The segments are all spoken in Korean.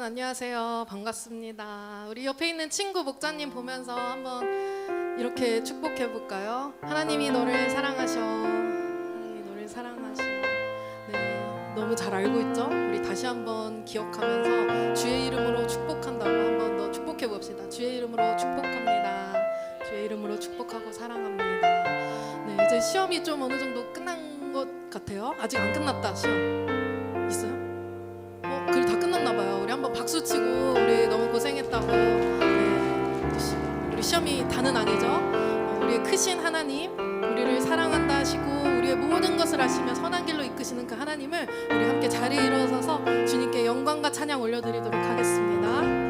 안녕하세요. 반갑습니다. 우리 옆에 있는 친구 목자님 보면서 한번 이렇게 축복해 볼까요? 하나님이 너를 사랑하셔. 하나님이 너를 사랑하셔. 네, 너무 잘 알고 있죠? 우리 다시 한번 기억하면서 주의 이름으로 축복한다고 한번 더 축복해 봅시다. 주의 이름으로 축복합니다. 주의 이름으로 축복하고 사랑합니다. 네, 이제 시험이 좀 어느 정도 끝난 것 같아요. 아직 안 끝났다. 시험 있어요? 글 다 끝났나 봐요. 우리 한번 박수 치고 우리 너무 고생했다고. 네, 우리 시험이 다는 아니죠. 우리의 크신 하나님, 우리를 사랑한다 하시고 우리의 모든 것을 아시며 선한 길로 이끄시는 그 하나님을 우리 함께 자리에 일어서서 주님께 영광과 찬양 올려드리도록 하겠습니다.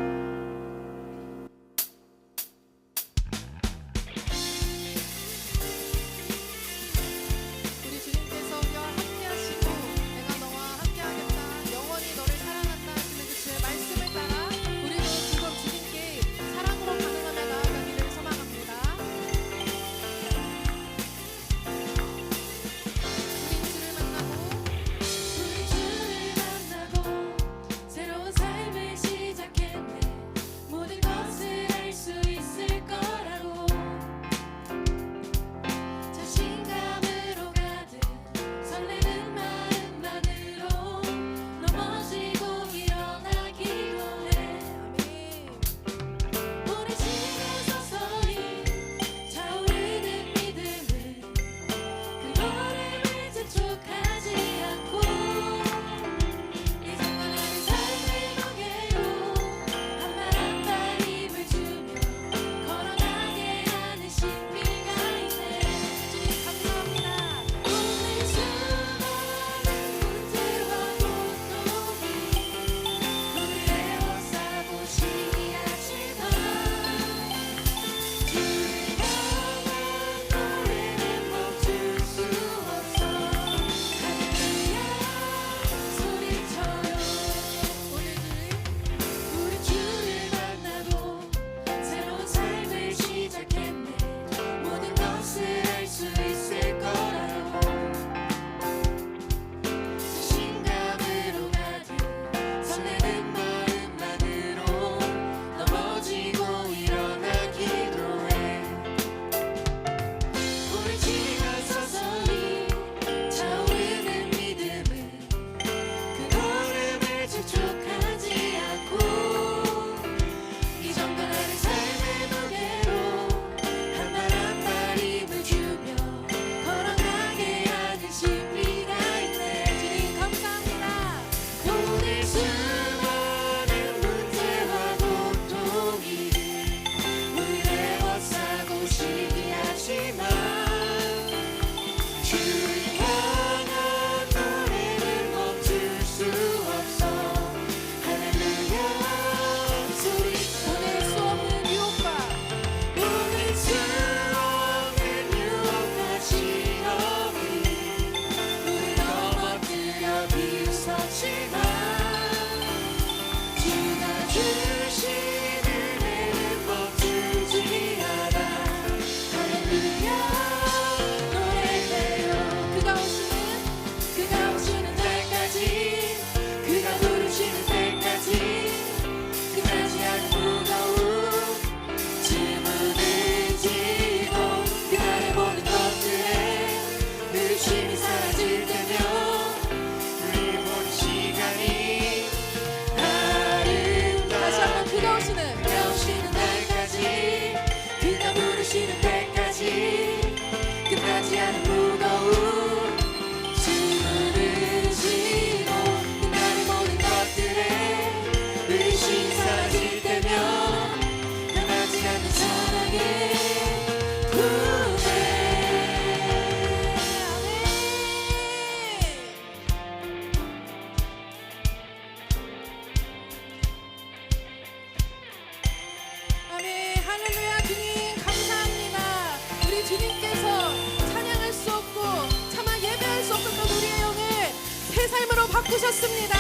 바꾸셨습니다.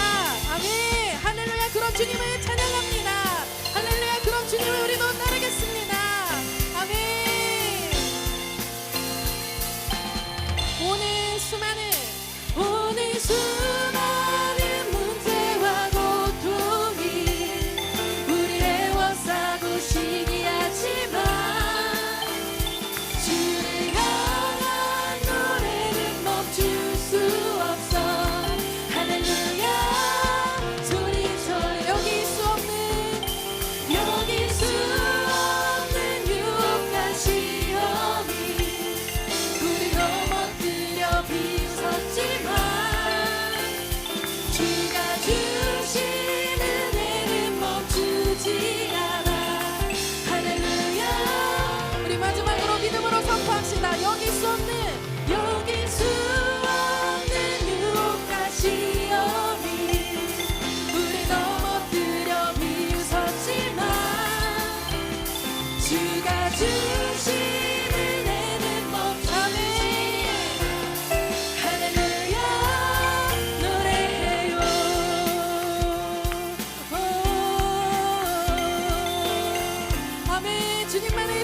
아멘. 할렐루야. 그런 주님을 찬양합니다. 할렐루야. 그런 주님을 우리도 따르겠습니다. 아멘. 오늘 수많은 문제와 고통이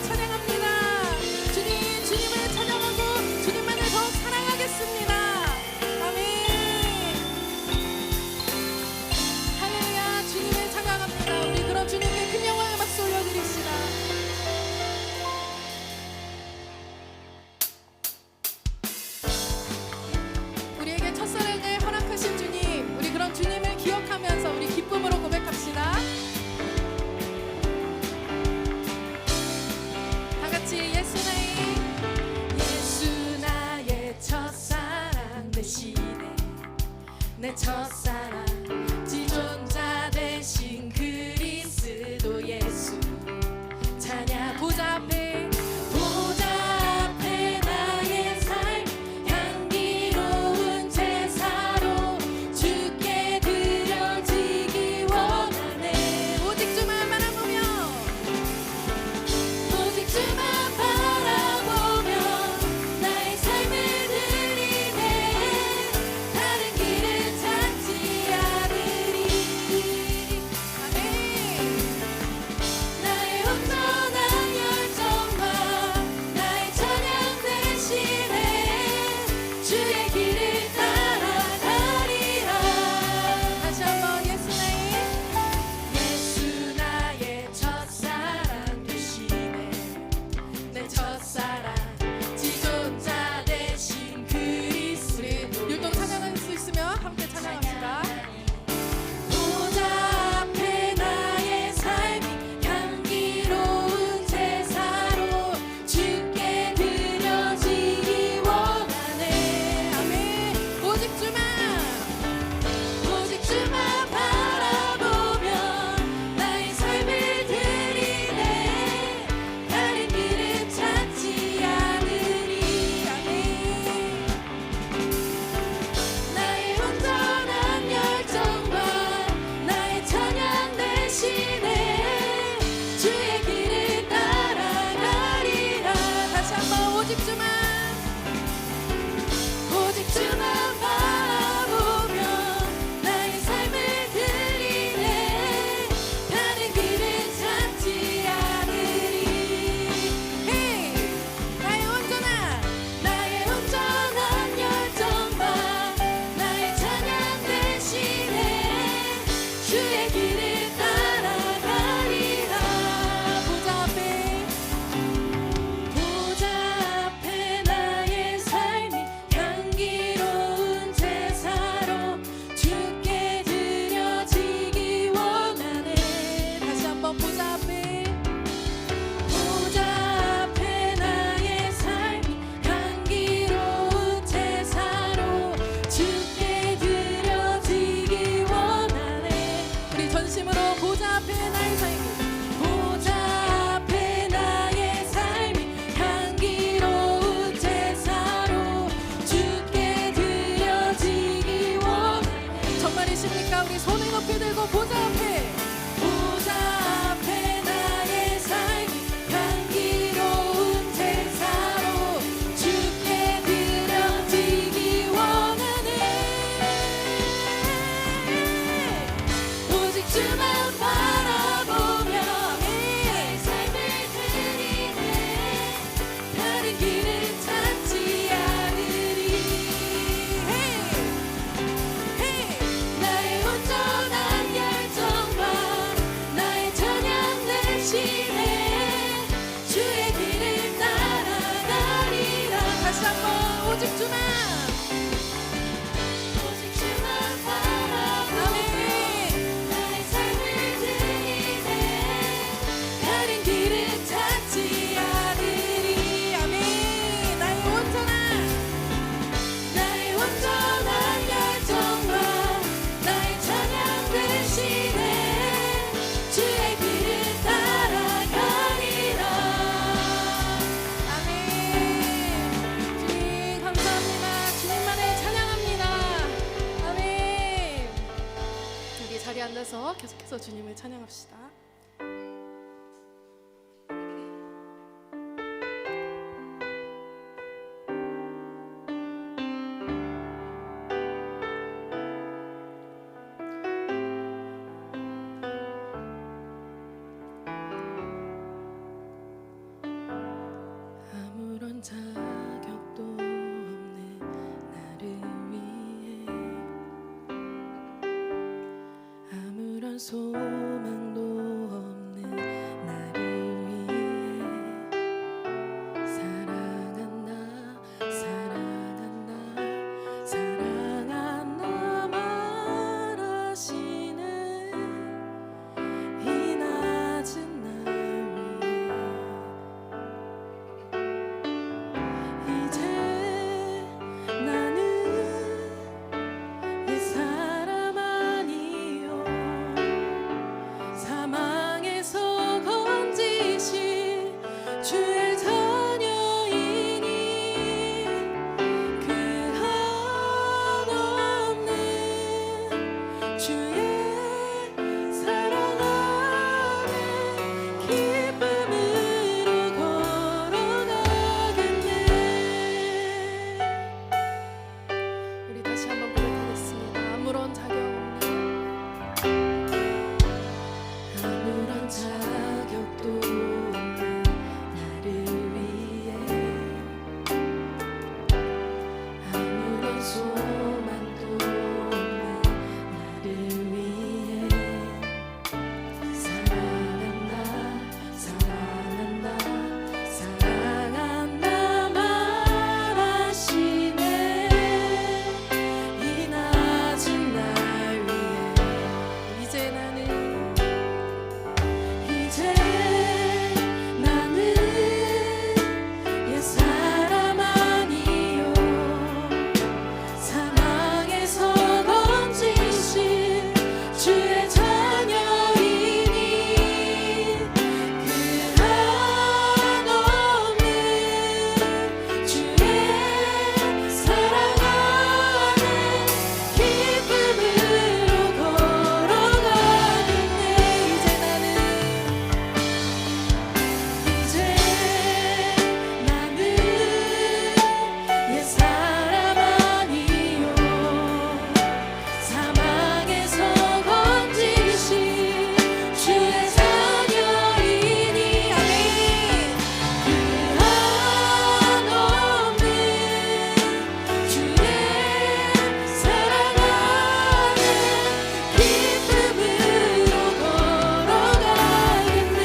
주님을 찬양합니다. 주님, 주님을 찬양하고 주님만을 더 사랑하겠습니다. 아멘. 할렐루야. 주님을 찬양합니다. 우리 그럼 주님께 큰 영광의 박수 올려드립시다. 우리에게 첫사랑을 허락하신 주님, 우리 그럼 주님을 기억하면서 우리 기쁨으로 고백합시다. 다 같이 예수 나의, 예수 나의 첫사랑 되시네. 내 첫사랑 지존자 되신 그리스도 예수 찬양. 보좌 앞에, 보좌 앞에 나의 삶 향기로운 제사로 주께 드려지기 원하네. 오직 주만 바라보며, 오직 주만 바라보며 나의 삶을 드리네. 다른 길을 찾지 않으리. 아멘. 나의 온전한 열정과 나의 찬양 대신에 주의 길을 따라가리라. 다시 한번 예수 나의, 예수 나의 첫사랑 되시네. 내 첫사랑 지존자 되신 그리스도. 율동 찬양할 수 있으면 함께 찬양합시다. 보좌 앞에 나의 삶이 향기로운 제사로 주께 드려지기 원하네. 아멘. 오직 주만, 오직 주만 바라보며 나의 삶을 드리네. 다른 길을 찾지 않으리. 아멘. 나의 온전한 열정과 나의 찬양 대신에 주의 길을 따라가리라. 다시 한번 오직 주만, 오직 주만 바라보며 나의 삶을 드리네. 다른 길을 찾지 않으리. 헤이. 나의 온전한 열정과 나의 찬양 대신에 주의 길을 따라가리라. 보좌 앞에, 보좌 앞에 나의 삶이 향기로운 제사로 주께 드려지기 원하네. 다시 한번 보좌 앞에, 보좌 앞에 나의 삶이 향기로운 제사로 주께 드려지기 원하네. 우리 전심으로 보좌 앞에 나의 삶이, 보좌 앞에 나의 삶이 향기로운 제사로 주께 드려지기 원하네. 정말이십니까? 우리 손을 높이 들고 보좌 앞에, 보좌 앞에 나의 삶이 향기로운 제사로 주께 드려지기 원하네. 오직 주만 바라보며 나의 삶을 드리네. 다른 길을 찾지 않으리. 헤이. 헤이. 나의 온전한 열정과 나의 찬양 대신에 주의 길을 따라가리라. 다시 한번 오직 주만, 오직 주만 바라보며 나의 삶을 드리네. 다른 길을 찾지 않으리. 아멘. 나의 온전한 열정과 나의 찬양 대신에 주의 길을 따라가리라. 아멘. 주님 감사합니다. 주님만을 찬양합니다. 아멘. 우리 자리에 앉아서 계속해서 주님을 찬양합시다. 소망도 없는 나를 위해 사랑한다 사랑한다 사랑한다 말하시네 이 낮은 날 위해 이제 나는 옛사람 아니요 사망에서 건지신 주의 자녀이니 그 한없는 주의 사랑 안에 기쁨으로 걸어가겠네. 우리 다시 한번 고백하겠습니다. 아무런 자격 없는 아무런 자격도 없는 나를 위해 아무런 소망도 없는 나를 위해 사랑한다 사랑한다 사랑한다 말하시네 이 낮은 날 위해 이제 나는 옛사람 아니요 사망에서 건지신 주의 자녀이니 그 한없는 주의 사랑 안에 기쁨으로 걸어가겠네. 이제 나는 옛사람 아니요 사망에서 건지신 주의 자녀이니 아멘 그 한없는 주의 사랑 안에 기쁨으로 걸어가겠네.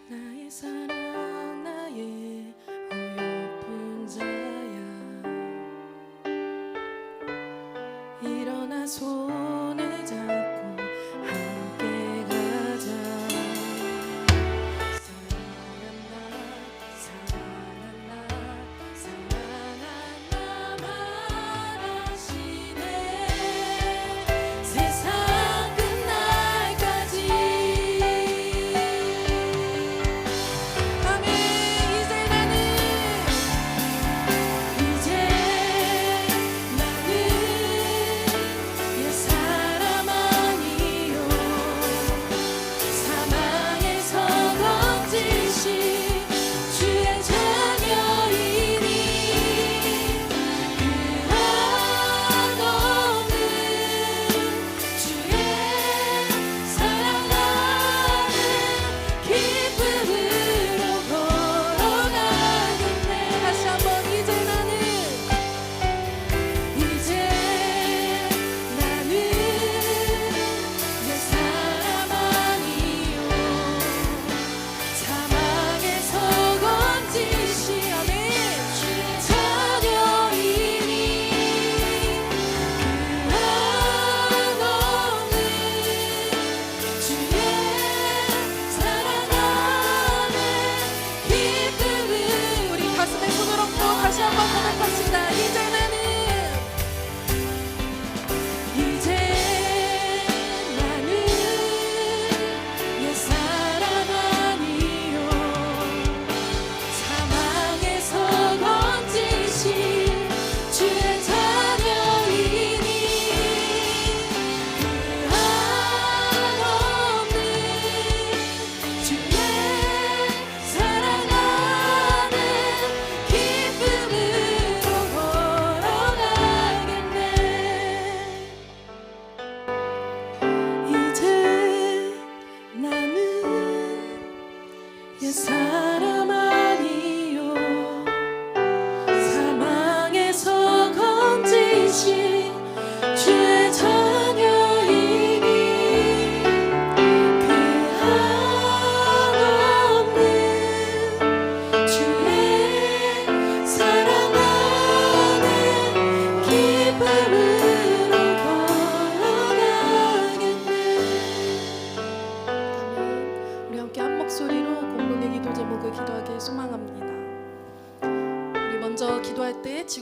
나의 사랑 나의 어여쁜 자야 일어나 손을 잡고 함께 가자 사랑한다 사랑한다 사랑한다 말하시네 세상 끝날까지 아멘. 이제 나는 옛사람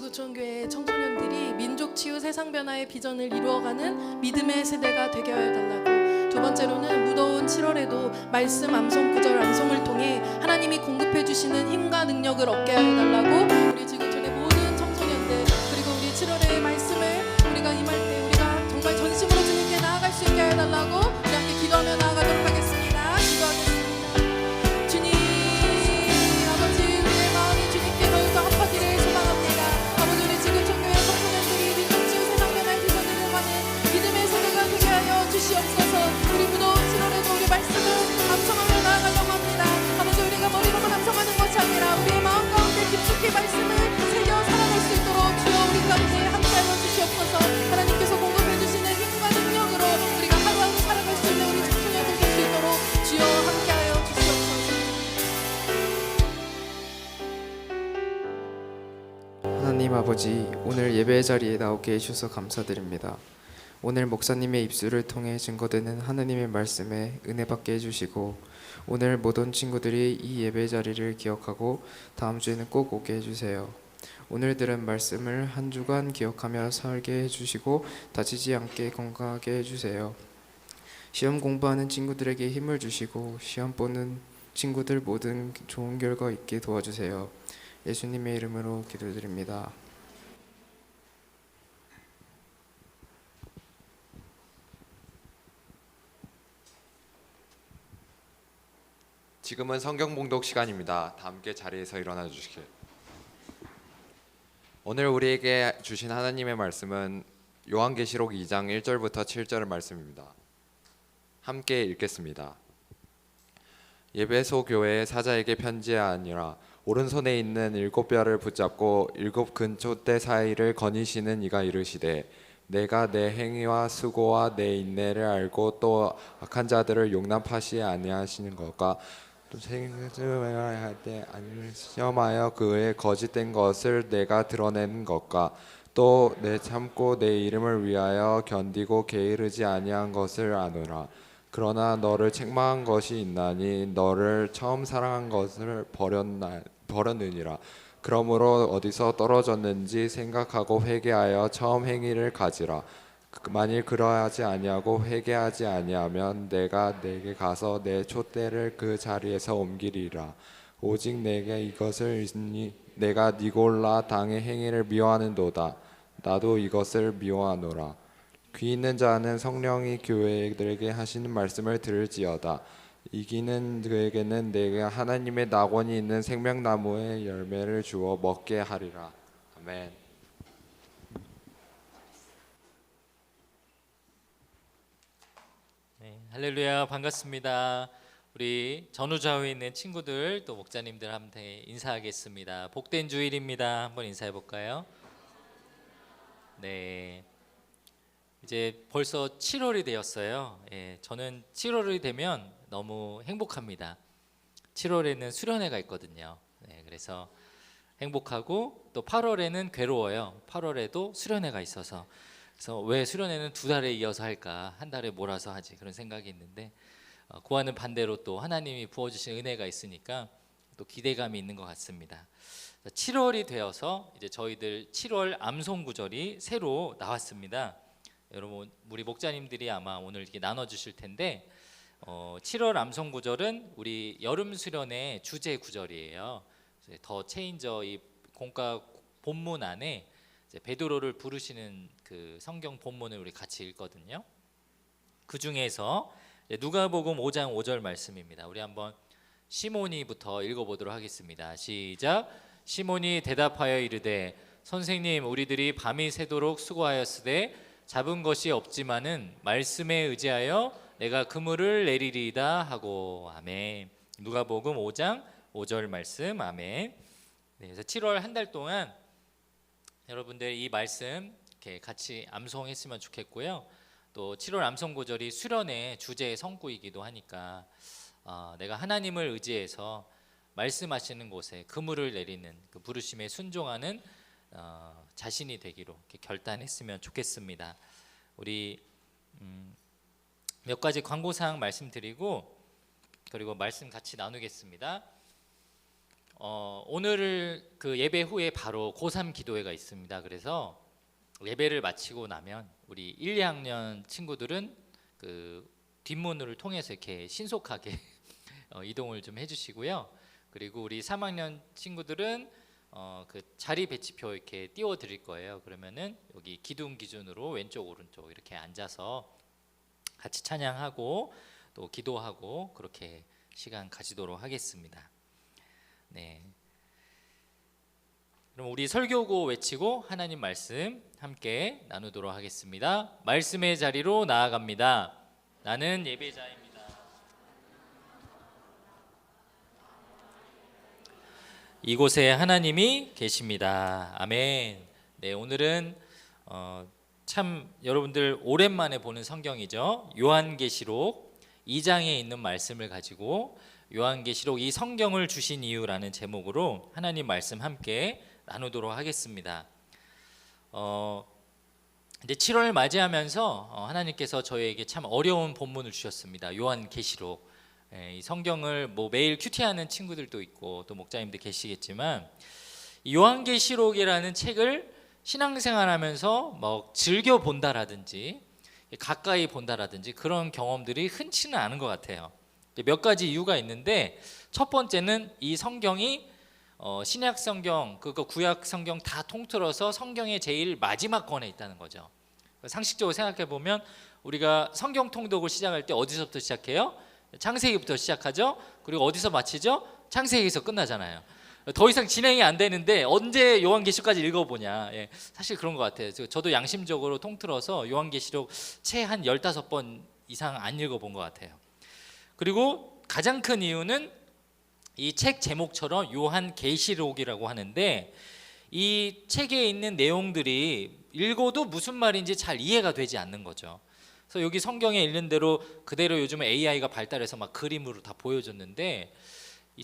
지구촌교회 청소년들이 민족 치유 세상 변화의 비전을 이루어가는 믿음의 세대가 되게 하여 달라고. 두 번째로는 무더운 7월에도 말씀 암송 구절 암송을 통해 하나님이 공급해 주시는 힘과 능력을 얻게 하여 달라고. 우리 지구촌의 모든 청소년들 그리고 우리 7월의 말씀을 우리가 임할 때 우리가 정말 전심으로 주님께 나아갈 수 있게 하여 달라고. 우리 함께 기도하며 나아가도록 하겠습니다. 기도하겠습니다. 주님 아버지, 우리의 마음이 주님께 더욱더 합하기를 소망합니다. 아버지, 우리 지구촌교회 청소년들이 민족치유 세상 변화의 비전을 이루어가는 믿음의 세대가 되게 하여 주시옵소서. 우리 무더운 7월에도 우리 말씀을 암송하며 나아가려고 합니다. 아버지, 우리가 머리로만 암송하는 것이 아니라 우리의 마음 가운데 깊숙이 말씀을 새겨 살아갈 수 있도록 주여 우리 가운데 함께하여 주시옵소서. 하나님께서 공급해 주시는 힘과 능력으로 우리가 하루하루 살아갈 수 있는 우리 청소년들 될 수 있도록 주여 함께하여 주시옵소서. 하나님 아버지, 오늘 예배의 자리에 나오게 해주셔서 감사드립니다. 오늘 목사님의 입술을 통해 증거되는 하나님의 말씀에 은혜 받게 해주시고, 오늘 모든 친구들이 이 예배 자리를 기억하고 다음 주에는 꼭 오게 해주세요. 오늘 들은 말씀을 한 주간 기억하며 살게 해주시고 다치지 않게 건강하게 해주세요. 시험 공부하는 친구들에게 힘을 주시고 시험 보는 친구들 모든 좋은 결과 있게 도와주세요. 예수님의 이름으로 기도드립니다. 지금은 성경 봉독 시간입니다. 다 함께 자리에서 일어나 주시길. 오늘 우리에게 주신 하나님의 말씀은 요한계시록 2장 1절부터 7절 말씀입니다. 함께 읽겠습니다. 예배소 교회의 사자에게 편지하니라. 오른손에 있는 7뼈를 붙잡고 7 근촛대 사이를 거니시는 이가 이르시되, 내가 내 행위와 수고와 내 인내를 알고 또 악한 자들을 용납하시 아니하시는 것과 또 생명을 할때 시험하여 그의 거짓된 것을 내가 드러내는 것과 또 내 참고 내 이름을 위하여 견디고 게으르지 아니한 것을 아노라. 그러나 너를 책망한 것이 있나니 너를 처음 사랑한 것을 버렸느니라. 그러므로 어디서 떨어졌는지 생각하고 회개하여 처음 행위를 가지라. 만일 그러하지 아니하고 회개하지 아니하면 내가 내게 가서 내 촛대를 그 자리에서 옮기리라. 오직 내게 이것을 내가 니골라 당의 행위를 미워하는도다. 나도 이것을 미워하노라. 귀 있는 자는 성령이 교회들에게 하시는 말씀을 들을지어다. 이기는 그에게는 내가 하나님의 낙원이 있는 생명나무의 열매를 주어 먹게 하리라. 아멘. 네, 할렐루야, 반갑습니다. 우리 전우좌우에 있는 친구들 또 목자님들한테 인사하겠습니다. 복된 주일입니다. 한번 인사해 볼까요? 네, 이제 벌써 7월이 되었어요. 예, 저는 7월이 되면 너무 행복합니다. 7월에는 수련회가 있거든요. 네, 그래서 행복하고 또 8월에는 괴로워요. 8월에도 수련회가 있어서. 그래서 왜 수련회는 2달에 이어서 할까? 한 달에 몰아서 하지, 그런 생각이 있는데 그와는 반대로 또 하나님이 부어주신 은혜가 있으니까 또 기대감이 있는 것 같습니다. 7월이 되어서 이제 저희들 7월 암송 구절이 새로 나왔습니다. 여러분, 우리 목자님들이 아마 오늘 이렇게 나눠주실 텐데 7월 암송 구절은 우리 여름 수련의 주제 구절이에요. 더 체인저 이 공과 본문 안에 이제 베드로를 부르시는 그 성경 본문을 우리 같이 읽거든요. 그 중에서 누가복음 5장 5절 말씀입니다. 우리 한번 시몬이부터 읽어보도록 하겠습니다. 시작. 시몬이 대답하여 이르되, 선생님, 우리들이 밤이 새도록 수고하였으되 잡은 것이 없지만은 말씀에 의지하여 내가 그물을 내리리이다 하고. 아멘. 누가복음 5장 5절 말씀. 아멘. 네, 그래서 7월 한 달 동안 여러분들 이 말씀 이렇게 같이 암송했으면 좋겠고요. 또 7월 암송 구절이 수련의 주제의 성구이기도 하니까 내가 하나님을 의지해서 말씀하시는 곳에 그물을 내리는 그 부르심에 순종하는 자신이 되기로 이렇게 결단했으면 좋겠습니다. 우리 몇 가지 광고사항 말씀드리고 그리고 말씀 같이 나누겠습니다. 오늘 그 예배 후에 바로 고3 기도회가 있습니다. 그래서 예배를 마치고 나면 우리 1, 2학년 친구들은 그 뒷문을 통해서 이렇게 신속하게 이동을 좀 해주시고요. 그리고 우리 3학년 친구들은 그 자리 배치표 이렇게 띄워 드릴 거예요. 그러면은 여기 기둥 기준으로 왼쪽 오른쪽 이렇게 앉아서 같이 찬양하고 또 기도하고 그렇게 시간 가지도록 하겠습니다. 네. 그럼 우리 설교구 외치고 하나님 말씀 함께 나누도록 하겠습니다. 말씀의 자리로 나아갑니다. 나는 예배자입니다. 이곳에 하나님이 계십니다. 아멘. 네, 오늘은 참 여러분들 오랜만에 보는 성경이죠. 요한계시록 2장에 있는 말씀을 가지고 요한계시록 이 성경을 주신 이유라는 제목으로 하나님 말씀 함께 나누도록 하겠습니다. 이제 7월을 맞이하면서 하나님께서 저희에게 참 어려운 본문을 주셨습니다. 요한계시록. 이 성경을 뭐 매일 큐티하는 친구들도 있고 또 목자님들 계시겠지만 이 요한계시록이라는 책을 신앙생활하면서 뭐 즐겨 본다라든지 가까이 본다라든지 그런 경험들이 흔치는 않은 것 같아요. 몇 가지 이유가 있는데 첫 번째는 이 성경이 신약 성경, 그거 구약 성경 다 통틀어서 성경의 제일 마지막 권에 있다는 거죠. 상식적으로 생각해 보면 우리가 성경 통독을 시작할 때 어디서부터 시작해요? 창세기부터 시작하죠. 그리고 어디서 마치죠? 창세기에서 끝나잖아요. 더 이상 진행이 안 되는데 언제 요한계시록까지 읽어보냐. 예, 사실 그런 것 같아요. 저도 양심적으로 통틀어서 요한계시록 채 한 15번 이상 안 읽어본 것 같아요. 그리고 가장 큰 이유는 이 책 제목처럼 요한계시록이라고 하는데 이 책에 있는 내용들이 읽어도 무슨 말인지 잘 이해가 되지 않는 거죠. 그래서 여기 성경에 있는 대로 그대로 요즘은 AI가 발달해서 막 그림으로 다 보여줬는데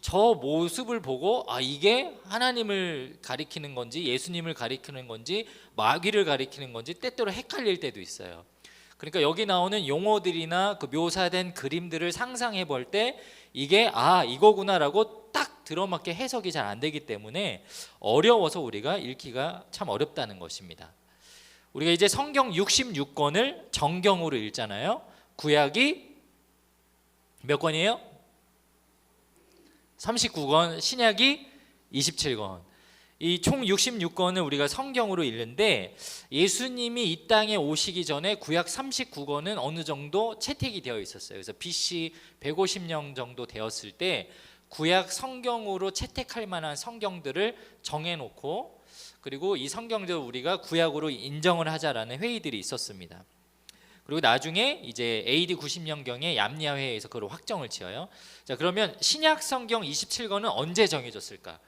저 모습을 보고 아 이게 하나님을 가리키는 건지 예수님을 가리키는 건지 마귀를 가리키는 건지 때때로 헷갈릴 때도 있어요. 그러니까 여기 나오는 용어들이나 그 묘사된 그림들을 상상해 볼 때 이게 아 이거구나라고 딱 들어맞게 해석이 잘 안 되기 때문에 어려워서 우리가 읽기가 참 어렵다는 것입니다. 우리가 이제 성경 66권을 정경으로 읽잖아요. 구약이 몇 권이에요? 39권, 신약이 27권. 이 총 66권을 우리가 성경으로 읽는데 예수님이 이 땅에 오시기 전에 구약 39권은 어느 정도 채택이 되어 있었어요. 그래서 BC 150년 정도 되었을 때 구약 성경으로 채택할 만한 성경들을 정해놓고 그리고 이 성경들 우리가 구약으로 인정을 하자라는 회의들이 있었습니다. 그리고 나중에 이제 AD 90년경에 얌리아 회의에서 그걸 확정을 지어요. 자, 그러면 신약 성경 27권은 언제 정해졌을까?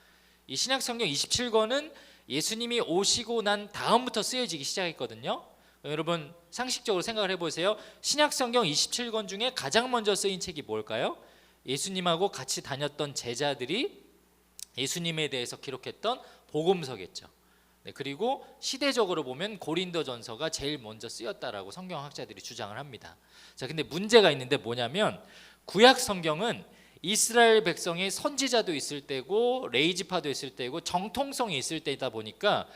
이 신약 성경 27권은 예수님이 오시고 난 다음부터 쓰여지기 시작했거든요. 여러분 상식적으로 생각을 해보세요. 신약 성경 27권 중에 가장 먼저 쓰인 책이 뭘까요? 예수님하고 같이 다녔던 제자들이 예수님에 대해서 기록했던 복음서겠죠. 네, 그리고 시대적으로 보면 고린도전서가 제일 먼저 쓰였다라고 성경학자들이 주장을 합니다. 자, 근데 문제가 있는데 뭐냐면 구약 성경은 이스라엘 백성의 선지자도 있을 때고 레이지파도 있을 때고 정통성이 있을 때이다 보니까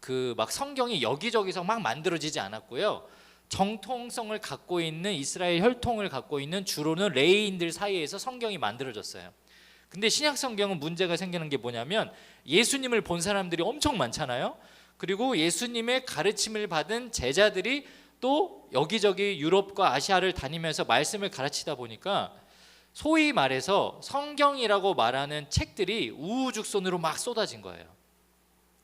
그 막 성경이 여기저기서 막 만들어지지 않았고요. 정통성을 갖고 있는 이스라엘 혈통을 갖고 있는 주로는 레위인들 사이에서 성경이 만들어졌어요. 근데 신약 성경은 문제가 생기는 게 뭐냐면 예수님을 본 사람들이 엄청 많잖아요. 그리고 예수님의 가르침을 받은 제자들이 또 여기저기 유럽과 아시아를 다니면서 말씀을 가르치다 보니까 소위 말해서 성경이라고 말하는 책들이 우후죽순으로 막 쏟아진 거예요.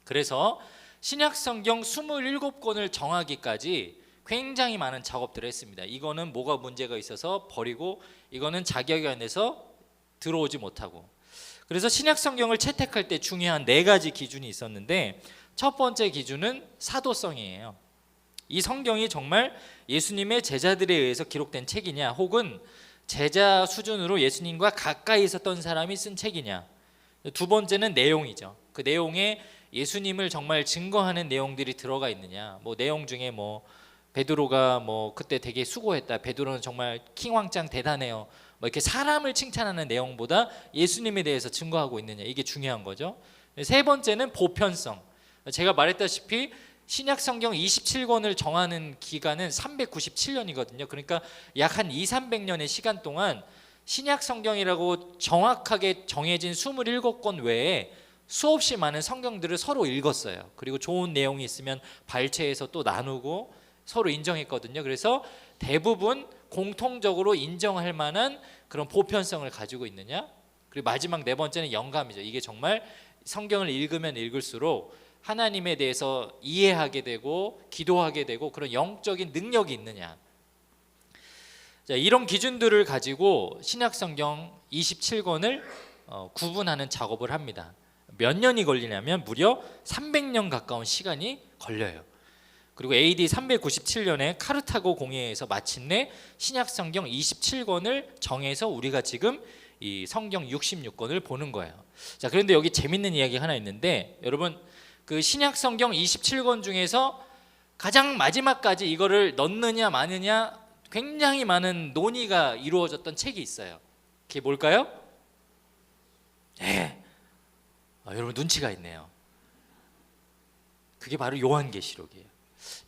그래서 신약 성경 27권을 정하기까지 굉장히 많은 작업들을 했습니다. 이거는 뭐가 문제가 있어서 버리고 이거는 자격이 안 돼서 들어오지 못하고. 그래서 신약 성경을 채택할 때 중요한 4가지 기준이 있었는데 첫 번째 기준은 사도성이에요. 이 성경이 정말 예수님의 제자들에 의해서 기록된 책이냐 혹은 제자 수준으로 예수님과 가까이 있었던 사람이 쓴 책이냐. 두 번째는 내용이죠. 그 내용에 예수님을 정말 증거하는 내용들이 들어가 있느냐. 뭐 내용 중에 뭐 베드로가 뭐 그때 되게 수고했다. 베드로는 정말 킹왕짱 대단해요. 뭐 이렇게 사람을 칭찬하는 내용보다 예수님에 대해서 증거하고 있느냐, 이게 중요한 거죠. 세 번째는 보편성. 제가 말했다시피 신약 성경 27권을 정하는 기간은 397년이거든요. 그러니까 약 한 200~300년의 시간 동안 신약 성경이라고 정확하게 정해진 27권 외에 수없이 많은 성경들을 서로 읽었어요. 그리고 좋은 내용이 있으면 발췌해서 또 나누고 서로 인정했거든요. 그래서 대부분 공통적으로 인정할 만한 그런 보편성을 가지고 있느냐. 그리고 마지막 네 번째는 영감이죠. 이게 정말 성경을 읽으면 읽을수록 하나님에 대해서 이해하게 되고 기도하게 되고 그런 영적인 능력이 있느냐. 자, 이런 기준들을 가지고 신약 성경 27권을 구분하는 작업을 합니다. 몇 년이 걸리냐면 무려 300년 가까운 시간이 걸려요. 그리고 AD 397년에 카르타고 공회에서 마침내 신약 성경 27권을 정해서 우리가 지금 이 성경 66권을 보는 거예요. 자, 그런데 여기 재밌는 이야기 하나 있는데, 여러분 그 신약 성경 27권 중에서 가장 마지막까지 이거를 넣느냐 마느냐 굉장히 많은 논의가 이루어졌던 책이 있어요. 그게 뭘까요? 네. 여러분 눈치가 있네요. 그게 바로 요한계시록이에요.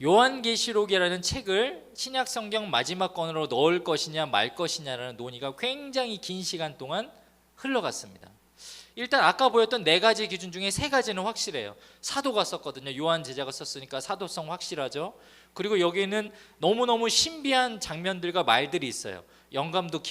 요한계시록이라는 책을 신약 성경 마지막 권으로 넣을 것이냐 말 것이냐라는 논의가 굉장히 긴 시간 동안 흘러갔습니다. 일단 아까 보였던 네 가지 기준 중에 세 가지는 확실해요. 사도가 썼거든요. 요한 제자가 썼으니까 사도성 확실하죠. 그리고 여기에는 너무너무 신비한 장면들과 말들이 있어요. 영감도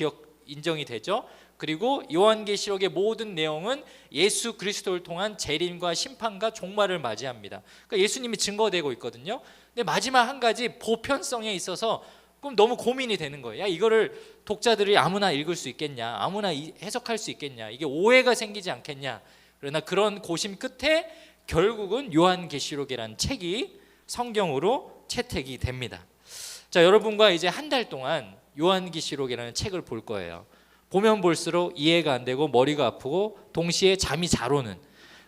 인정이 되죠. 그리고 요한계시록의 모든 내용은 예수 그리스도를 통한 재림과 심판과 종말을 맞이합니다. 그러니까 예수님이 증거되고 있거든요. 근데 마지막 한 가지 보편성에 있어서 그럼 너무 고민이 되는 거예요. 야, 이거를 독자들이 아무나 읽을 수 있겠냐, 아무나 해석할 수 있겠냐, 이게 오해가 생기지 않겠냐. 그러나 그런 고심 끝에 결국은 요한계시록이라는 책이 성경으로 채택이 됩니다. 자, 여러분과 이제 한 달 동안 요한계시록이라는 책을 볼 거예요. 보면 볼수록 이해가 안 되고 머리가 아프고 동시에 잠이 잘 오는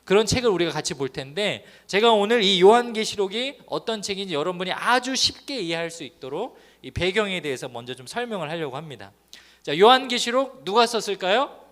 그런 책을 우리가 같이 볼 텐데, 제가 오늘 이 요한계시록이 어떤 책인지 여러분이 아주 쉽게 이해할 수 있도록 이 배경에 대해서 먼저 좀 설명을 하려고 합니다. 자, 요한계시록 누가 썼을까요?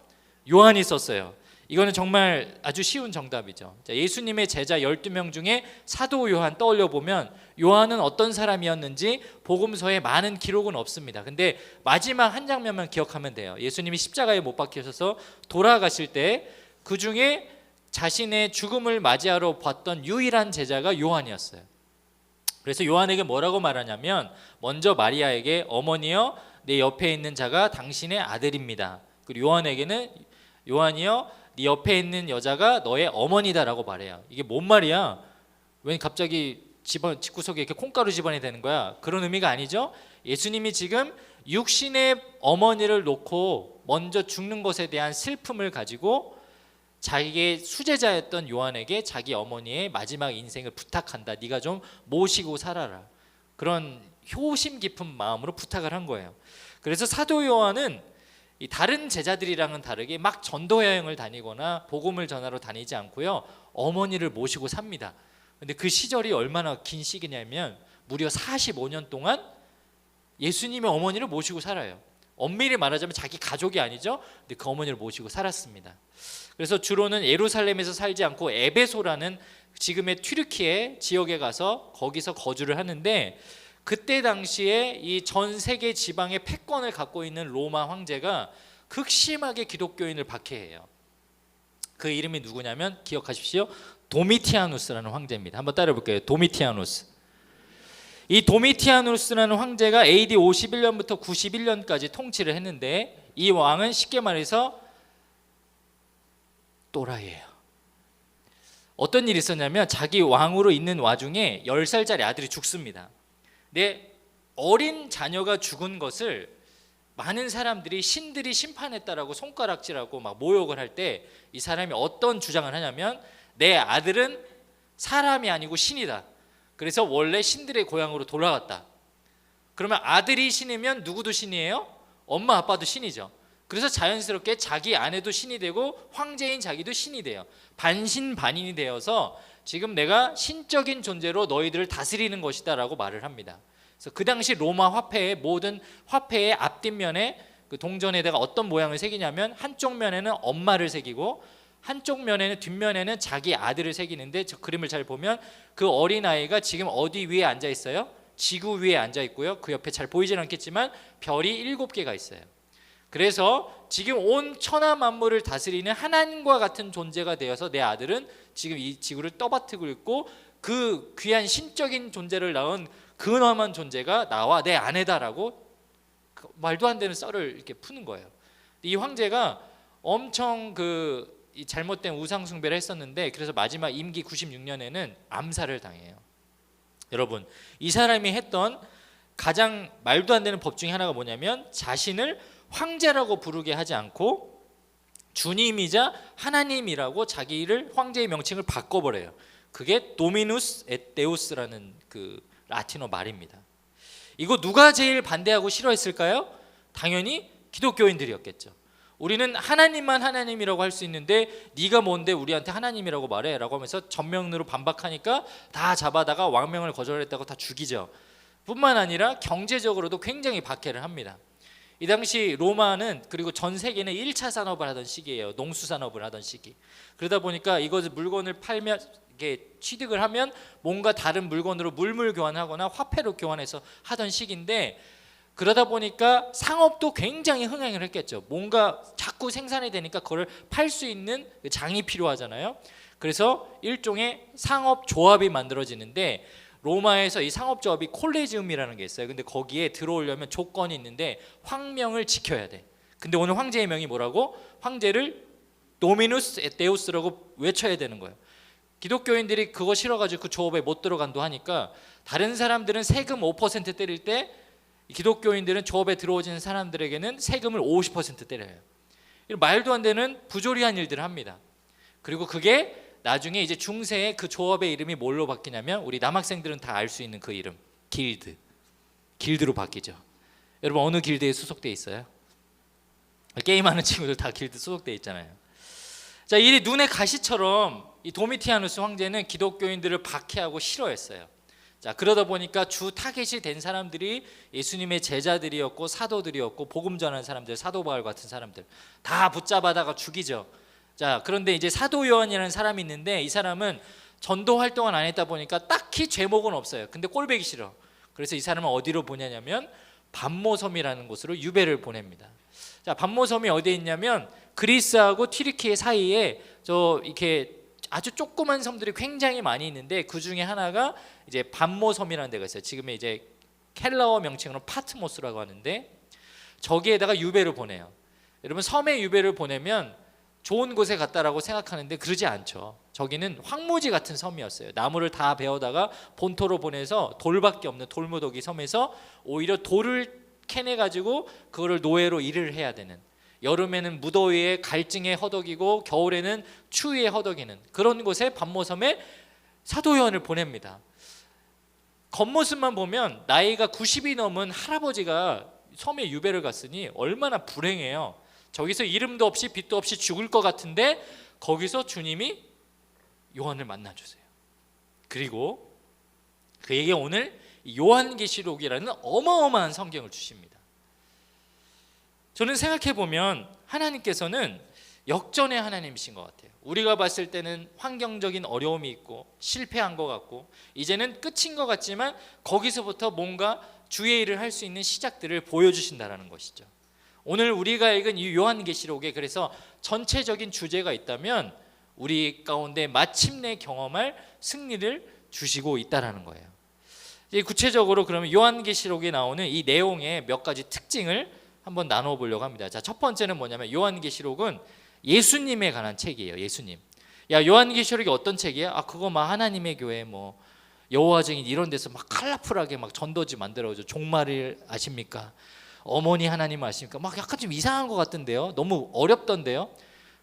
요한이 썼어요. 이거는 정말 아주 쉬운 정답이죠. 자, 예수님의 제자 12명 중에 사도 요한 떠올려 보면 요한은 어떤 사람이었는지 복음서에 많은 기록은 없습니다. 근데 마지막 한 장면만 기억하면 돼요. 예수님이 십자가에 못 박히셔서 돌아가실 때 그 중에 자신의 죽음을 맞이하러 봤던 유일한 제자가 요한이었어요. 그래서 요한에게 뭐라고 말하냐면, 먼저 마리아에게 어머니여 내 옆에 있는 자가 당신의 아들입니다. 그리고 요한에게는 요한이여 네 옆에 있는 여자가 너의 어머니다라고 말해요. 이게 뭔 말이야? 왜 갑자기 집구석에 이렇게 콩가루 집안이 되는 거야? 그런 의미가 아니죠. 예수님이 지금 육신의 어머니를 놓고 먼저 죽는 것에 대한 슬픔을 가지고 자기의 수제자였던 요한에게 자기 어머니의 마지막 인생을 부탁한다. 네가 좀 모시고 살아라. 그런 효심 깊은 마음으로 부탁을 한 거예요. 그래서 사도 요한은 이 다른 제자들이랑은 다르게 막 전도 여행을 다니거나 복음을 전하러 다니지 않고요, 어머니를 모시고 삽니다. 근데 그 시절이 얼마나 긴 시기냐면 무려 45년 동안 예수님의 어머니를 모시고 살아요. 엄밀히 말하자면 자기 가족이 아니죠. 근데 그 어머니를 모시고 살았습니다. 그래서 주로는 예루살렘에서 살지 않고 에베소라는 지금의 튀르키예 지역에 가서 거기서 거주를 하는데, 그때 당시에 이 전 세계 지방의 패권을 갖고 있는 로마 황제가 극심하게 기독교인을 박해해요. 그 이름이 누구냐면 기억하십시오. 도미티아누스라는 황제입니다. 한번 따라 볼게요. 도미티아누스. 이 도미티아누스라는 황제가 AD 51년부터 91년까지 통치를 했는데, 이 왕은 쉽게 말해서 또라이예요. 어떤 일이 있었냐면 자기 왕으로 있는 와중에 10살짜리 아들이 죽습니다. 근데 어린 자녀가 죽은 것을 많은 사람들이 신들이 심판했다라고 손가락질하고 막 모욕을 할 때 이 사람이 어떤 주장을 하냐면, 내 아들은 사람이 아니고 신이다. 그래서 원래 신들의 고향으로 돌아갔다. 그러면 아들이 신이면 누구도 신이에요? 엄마 아빠도 신이죠. 그래서 자연스럽게 자기 아내도 신이 되고 황제인 자기도 신이 돼요. 반신반인이 되어서 지금 내가 신적인 존재로 너희들을 다스리는 것이다 라고 말을 합니다. 그래서 그 당시 로마 화폐의 모든 화폐의 앞뒷면에 그 동전에다가 어떤 모양을 새기냐면 한쪽 면에는 엄마를 새기고 한쪽 면에는 뒷면에는 자기 아들을 새기는데 저 그림을 잘 보면 그 어린아이가 지금 어디 위에 앉아 있어요? 지구 위에 앉아 있고요. 그 옆에 잘 보이진 않겠지만 별이 7개가 있어요. 그래서 지금 온 천하 만물을 다스리는 하나님과 같은 존재가 되어서 내 아들은 지금 이 지구를 떠받들고 있고 그 귀한 신적인 존재를 낳은 근엄한 존재가 나와 내 아내다라고 말도 안 되는 썰을 이렇게 푸는 거예요. 이 황제가 엄청 이 잘못된 우상 숭배를 했었는데 그래서 마지막 임기 96년에는 암살을 당해요. 여러분, 이 사람이 했던 가장 말도 안 되는 법 중에 하나가 뭐냐면 자신을 황제라고 부르게 하지 않고 주님이자 하나님이라고 자기를 황제의 명칭을 바꿔버려요. 그게 도미누스 et 데우스라는 그 라틴어 말입니다. 이거 누가 제일 반대하고 싫어했을까요? 당연히 기독교인들이었겠죠. 우리는 하나님만 하나님이라고 할 수 있는데 네가 뭔데 우리한테 하나님이라고 말해? 라고 하면서 전면으로 반박하니까 다 잡아다가 왕명을 거절했다고 다 죽이죠. 뿐만 아니라 경제적으로도 굉장히 박해를 합니다. 이 당시 로마는 그리고 전 세계는 1차 산업을 하던 시기예요. 농수산업을 하던 시기. 그러다 보니까 이것을 물건을 팔면 이게 취득을 하면 뭔가 다른 물건으로 물물 교환하거나 화폐로 교환해서 하던 시기인데 그러다 보니까 상업도 굉장히 흥행을 했겠죠. 뭔가 자꾸 생산이 되니까 그걸 팔 수 있는 장이 필요하잖아요. 그래서 일종의 상업 조합이 만들어지는데 로마에서 이 상업조합이 콜레지움이라는 게 있어요. 근데 거기에 들어오려면 조건이 있는데 황명을 지켜야 돼. 근데 오늘 황제의 명이 뭐라고? 황제를 도미누스 et 데우스라고 외쳐야 되는 거예요. 기독교인들이 그거 싫어가지고 그 조업에 못 들어간다 하니까 다른 사람들은 세금 5% 때릴 때 기독교인들은 조업에 들어오는 사람들에게는 세금을 50% 때려요. 말도 안 되는 부조리한 일들을 합니다. 그리고 그게 나중에 이제 중세에 그 조업의 이름이 뭘로 바뀌냐면 우리 남학생들은 다 알 수 있는 그 이름 길드로 바뀌죠. 여러분 어느 길드에 소속돼 있어요? 게임하는 친구들 다 길드 소속돼 있잖아요. 자, 이 눈의 가시처럼 이 도미티아누스 황제는 기독교인들을 박해하고 싫어했어요. 자, 그러다 보니까 주 타겟이 된 사람들이 예수님의 제자들이었고 사도들이었고 복음 전하는 사람들, 사도 바울 같은 사람들 다 붙잡아다가 죽이죠. 자, 그런데 이제 사도 요한이라는 사람이 있는데 이 사람은 전도 활동을 안 했다 보니까 딱히 죄목은 없어요. 근데 꼴배기 싫어. 그래서 이 사람은 어디로 보내냐면 반모섬이라는 곳으로 유배를 보냅니다. 자, 반모섬이 어디에 있냐면 그리스하고 튀르키예 사이에 이렇게 아주 조그만 섬들이 굉장히 많이 있는데 그 중에 하나가 이제 반모섬이라는 데가 있어요. 지금의 이제 켈라어 명칭으로 파트모스라고 하는데 저기에다가 유배를 보내요. 여러분 섬에 유배를 보내면 좋은 곳에 갔다라고 생각하는데 그러지 않죠. 저기는 황무지 같은 섬이었어요. 나무를 다 베어다가 본토로 보내서 돌밖에 없는 돌무더기 섬에서 오히려 돌을 캐내가지고 그거를 노예로 일을 해야 되는, 여름에는 무더위에 갈증에 허덕이고 겨울에는 추위에 허덕이는 그런 곳에 반모섬에 사도 요한을 보냅니다. 겉모습만 보면 나이가 90이 넘은 할아버지가 섬에 유배를 갔으니 얼마나 불행해요. 저기서 이름도 없이 빛도 없이 죽을 것 같은데 거기서 주님이 요한을 만나주세요. 그리고 그에게 오늘 요한계시록이라는 어마어마한 성경을 주십니다. 저는 생각해보면 하나님께서는 역전의 하나님이신 것 같아요. 우리가 봤을 때는 환경적인 어려움이 있고 실패한 것 같고 이제는 끝인 것 같지만 거기서부터 뭔가 주의 일을 할 수 있는 시작들을 보여주신다는 것이죠. 오늘 우리가 읽은 이 요한계시록에 그래서 전체적인 주제가 있다면 우리 가운데 마침내 경험할 승리를 주시고 있다는 거예요. 구체적으로 그러면 요한계시록에 나오는 이 내용의 몇 가지 특징을 한번 나눠 보려고 합니다. 자, 첫 번째는 뭐냐면 요한계시록은 예수님에 관한 책이에요. 예수님. 야, 요한계시록이 어떤 책이야? 아, 그거 막 하나님의 교회 뭐 여호와 증인 이런 데서 막 컬러풀하게 막 전도지 만들어줘. 종말을 아십니까? 어머니 하나님 아십니까? 막 약간 좀 이상한 것 같던데요. 너무 어렵던데요.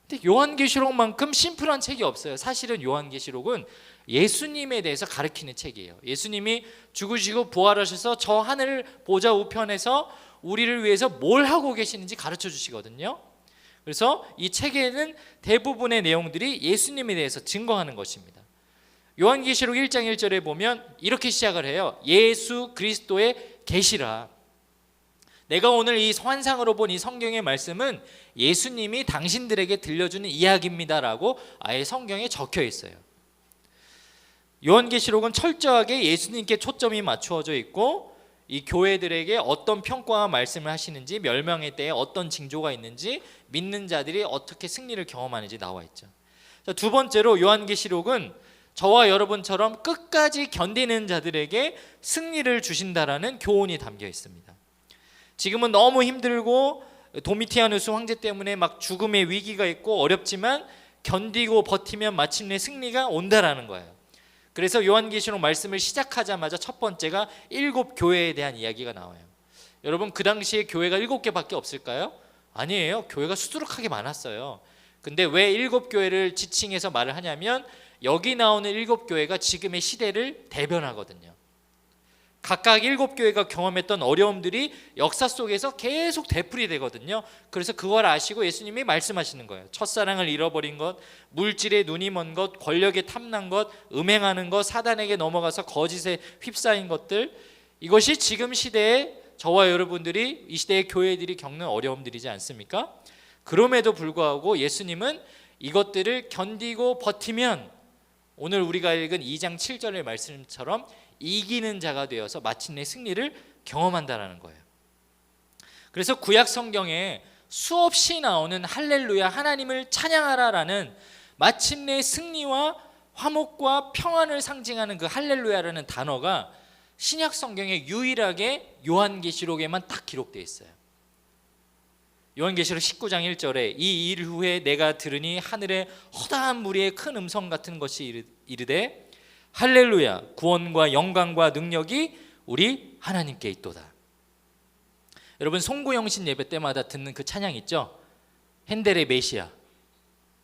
근데 요한계시록만큼 심플한 책이 없어요. 사실은 요한계시록은 예수님에 대해서 가르치는 책이에요. 예수님이 죽으시고 부활하셔서 저 하늘 보좌 우편에서 우리를 위해서 뭘 하고 계시는지 가르쳐 주시거든요. 그래서 이 책에는 대부분의 내용들이 예수님에 대해서 증거하는 것입니다. 요한계시록 1장 1절에 보면 이렇게 시작을 해요. 예수 그리스도의 계시라. 내가 오늘 이 환상으로 본 이 성경의 말씀은 예수님이 당신들에게 들려주는 이야기입니다라고 아예 성경에 적혀 있어요. 요한계시록은 철저하게 예수님께 초점이 맞추어져 있고 이 교회들에게 어떤 평가와 말씀을 하시는지, 멸망의 때에 어떤 징조가 있는지, 믿는 자들이 어떻게 승리를 경험하는지 나와 있죠. 자, 두 번째로 요한계시록은 저와 여러분처럼 끝까지 견디는 자들에게 승리를 주신다라는 교훈이 담겨 있습니다. 지금은 너무 힘들고 도미티아누스 황제 때문에 막 죽음의 위기가 있고 어렵지만 견디고 버티면 마침내 승리가 온다라는 거예요. 그래서 요한계시록 말씀을 시작하자마자 첫 번째가 7교회에 대한 이야기가 나와요. 여러분, 그 당시에 교회가 7개밖에 없을까요? 아니에요. 교회가 수두룩하게 많았어요. 근데 왜 7교회를 지칭해서 말을 하냐면 여기 나오는 7교회가 지금의 시대를 대변하거든요. 각각 7교회가 경험했던 어려움들이 역사 속에서 계속 되풀이 되거든요. 그래서 그걸 아시고 예수님이 말씀하시는 거예요. 첫사랑을 잃어버린 것, 물질에 눈이 먼 것, 권력에 탐난 것, 음행하는 것, 사단에게 넘어가서 거짓에 휩싸인 것들, 이것이 지금 시대에 저와 여러분들이, 이 시대의 교회들이 겪는 어려움들이지 않습니까? 그럼에도 불구하고 예수님은 이것들을 견디고 버티면 오늘 우리가 읽은 2장 7절의 말씀처럼 이기는 자가 되어서 마침내 승리를 경험한다라는 거예요. 그래서 구약 성경에 수없이 나오는 할렐루야, 하나님을 찬양하라라는 마침내 승리와 화목과 평안을 상징하는 그 할렐루야라는 단어가 신약 성경에 유일하게 요한계시록에만 딱 기록되어 있어요. 요한계시록 19장 1절에 이 일 후에 내가 들으니 하늘에 허다한 무리의 큰 음성 같은 것이 이르되 할렐루야, 구원과 영광과 능력이 우리 하나님께 있도다. 여러분, 송구영신 예배 때마다 듣는 그 찬양 있죠? 핸델의 메시아,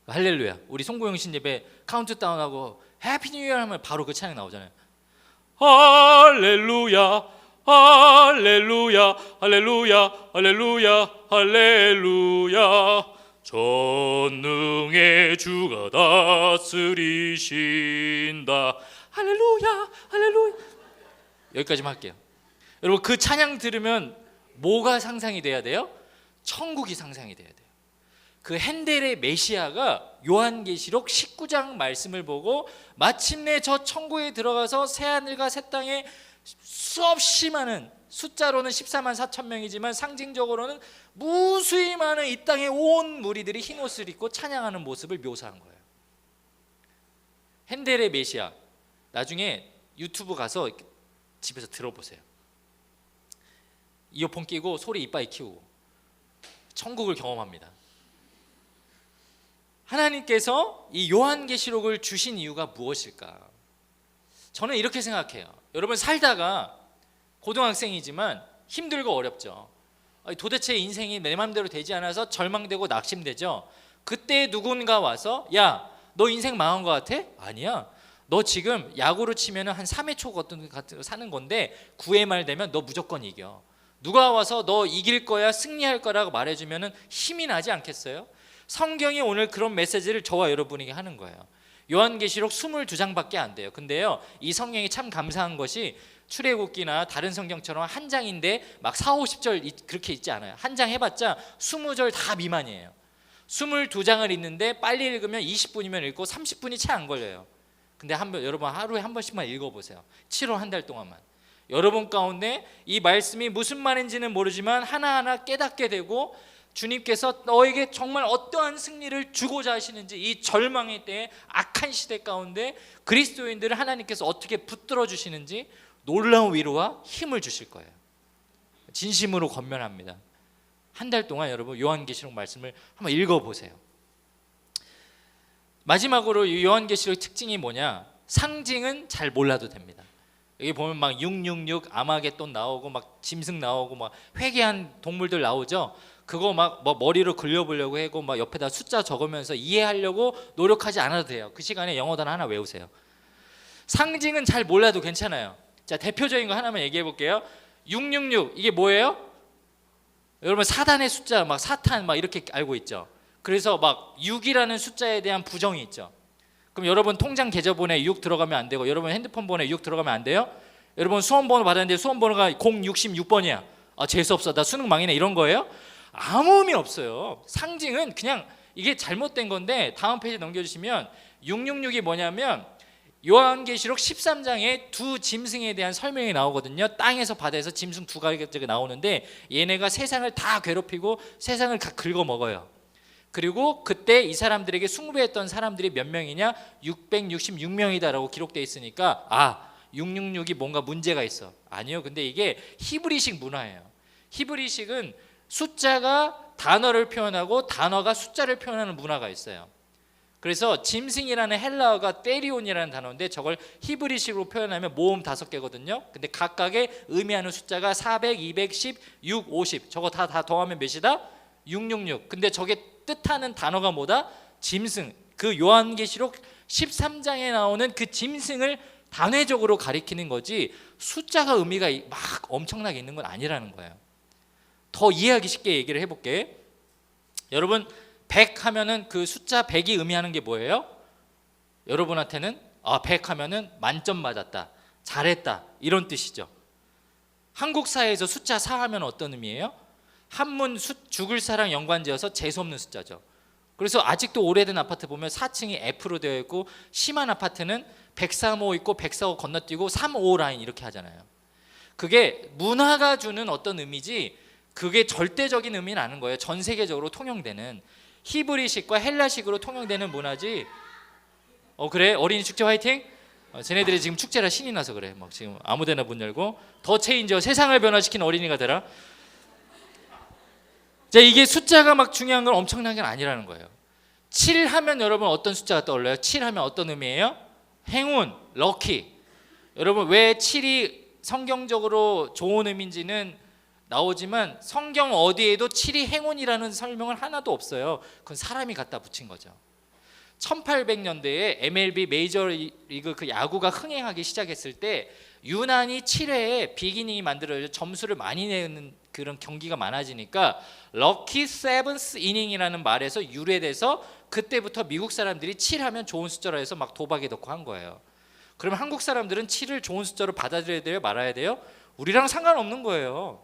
할렐루야. 우리 송구영신 예배 카운트다운하고 해피 뉴 이어 하면 바로 그 찬양 나오잖아요. 할렐루야, 할렐루야, 할렐루야, 할렐루야, 할렐루야. 전능의 주가 다스리신다. 할렐루야, 할렐루야. 여기까지만 할게요. 여러분, 그 찬양 들으면 뭐가 상상이 돼야 돼요? 천국이 상상이 돼야 돼요. 그 핸델의 메시아가 요한계시록 19장 말씀을 보고 마침내 저 천국에 들어가서 새하늘과 새 땅에 수없이 많은, 숫자로는 14만 4천 명이지만 상징적으로는 무수히 많은 이 땅의 온 무리들이 흰 옷을 입고 찬양하는 모습을 묘사한 거예요. 핸델의 메시아, 나중에 유튜브 가서 집에서 들어보세요. 이어폰 끼고 소리 이빨 키우고 천국을 경험합니다. 하나님께서 이 요한계시록을 주신 이유가 무엇일까? 저는 이렇게 생각해요. 여러분, 살다가 고등학생이지만 힘들고 어렵죠. 도대체 인생이 내 맘대로 되지 않아서 절망되고 낙심되죠. 그때 누군가 와서 야, 너 인생 망한 것 같아? 아니야. 너 지금 야구로 치면 한 3회 초 같은 사는 건데 9회 말 되면 너 무조건 이겨. 누가 와서 너 이길 거야, 승리할 거라고 말해주면 힘이 나지 않겠어요? 성경이 오늘 그런 메시지를 저와 여러분에게 하는 거예요. 요한계시록 22장밖에 안 돼요. 근데요, 이 성경이 참 감사한 것이 출애굽기나 다른 성경처럼 한 장인데 막 4, 50절 그렇게 있지 않아요. 한 장 해봤자 20절 다 미만이에요. 22장을 읽는데 빨리 읽으면 20분이면 읽고 30분이 채 안 걸려요. 근데 여러분 하루에 한 번씩만 읽어보세요. 7월 한 달 동안만. 여러분 가운데 이 말씀이 무슨 말인지는 모르지만 하나하나 깨닫게 되고 주님께서 너에게 정말 어떠한 승리를 주고자 하시는지, 이 절망의 때에 악한 시대 가운데 그리스도인들을 하나님께서 어떻게 붙들어 주시는지 놀라운 위로와 힘을 주실 거예요. 진심으로 권면합니다. 한 달 동안 여러분 요한계시록 말씀을 한번 읽어보세요. 마지막으로 이 요한계시록 특징이 뭐냐? 상징은 잘 몰라도 됩니다. 여기 보면 막 666 아마겟돈 나오고 막 짐승 나오고 막 회개한 동물들 나오죠. 그거 막 뭐 머리로 긁려보려고 하고 막 옆에다 숫자 적으면서 이해하려고 노력하지 않아도 돼요. 그 시간에 영어 단어 하나 외우세요. 상징은 잘 몰라도 괜찮아요. 자, 대표적인 거 하나만 얘기해 볼게요. 666 이게 뭐예요? 여러분 사단의 숫자, 막 사탄 막 이렇게 알고 있죠. 그래서 막 6이라는 숫자에 대한 부정이 있죠. 그럼 여러분 통장 계좌번호에 6 들어가면 안 되고 여러분 핸드폰 번호에 6 들어가면 안 돼요? 여러분 수험번호 받았는데 수험번호가 066번이야. 재수 없어, 나 수능 망이네, 이런 거예요? 아무 의미 없어요. 상징은 그냥 이게 잘못된 건데, 다음 페이지 넘겨주시면 666이 뭐냐면 요한계시록 13장에 두 짐승에 대한 설명이 나오거든요. 땅에서 바다에서 짐승 두 가지가 나오는데 얘네가 세상을 다 괴롭히고 세상을 다 긁어먹어요. 그리고 그때 이 사람들에게 숭배했던 사람들이 몇 명이냐? 666명이다라고 기록되어 있으니까 666이 뭔가 문제가 있어. 아니요, 근데 이게 히브리식 문화예요. 히브리식은 숫자가 단어를 표현하고 단어가 숫자를 표현하는 문화가 있어요. 그래서 짐승이라는 헬라어가 테리온이라는 단어인데 저걸 히브리식으로 표현하면 모음 5개거든요. 근데 각각의 의미하는 숫자가 400, 210, 6, 50. 저거 다 더하면 몇이다? 666. 근데 저게 뜻하는 단어가 뭐다? 짐승. 그 요한계시록 13장에 나오는 그 짐승을 단회적으로 가리키는 거지 숫자가 의미가 막 엄청나게 있는 건 아니라는 거예요. 더 이해하기 쉽게 얘기를 해볼게. 여러분 100 하면은 그 숫자 100이 의미하는 게 뭐예요? 여러분한테는 100 하면은 만점 맞았다, 잘했다, 이런 뜻이죠. 한국 사회에서 숫자 4 하면 어떤 의미예요? 한문 죽을 사랑 연관지어서 재수없는 숫자죠. 그래서 아직도 오래된 아파트 보면 4층이 F로 되어 있고 심한 아파트는 103호 있고 104호 건너뛰고 35 라인 이렇게 하잖아요. 그게 문화가 주는 어떤 의미지 그게 절대적인 의미는 아닌 거예요. 전 세계적으로 통용되는 히브리식과 헬라식으로 통용되는 문화지. 그래? 어린이 축제 화이팅? 쟤네들이 지금 축제라 신이 나서 그래. 막 지금 아무데나 문 열고 더 체인저 세상을 변화시킨 어린이가 되라. 자, 이게 숫자가 막 중요한 건 엄청난 게 아니라는 거예요. 7 하면 여러분 어떤 숫자가 떠올라요? 7 하면 어떤 의미예요? 행운, 럭키. 여러분 왜 7이 성경적으로 좋은 의미인지는 나오지만 성경 어디에도 7이 행운이라는 설명은 하나도 없어요. 그건 사람이 갖다 붙인 거죠. 1800년대에 MLB 메이저리그 그 야구가 흥행하기 시작했을 때 유난히 7회에 비기닝이 만들어져 점수를 많이 내는 그런 경기가 많아지니까 럭키 세븐스 이닝이라는 말에서 유래돼서 그때부터 미국 사람들이 7 하면 좋은 숫자로 해서 막 도박에 넣고 한 거예요. 그러면 한국 사람들은 7을 좋은 숫자로 받아들여야 돼요? 말아야 돼요? 우리랑 상관없는 거예요.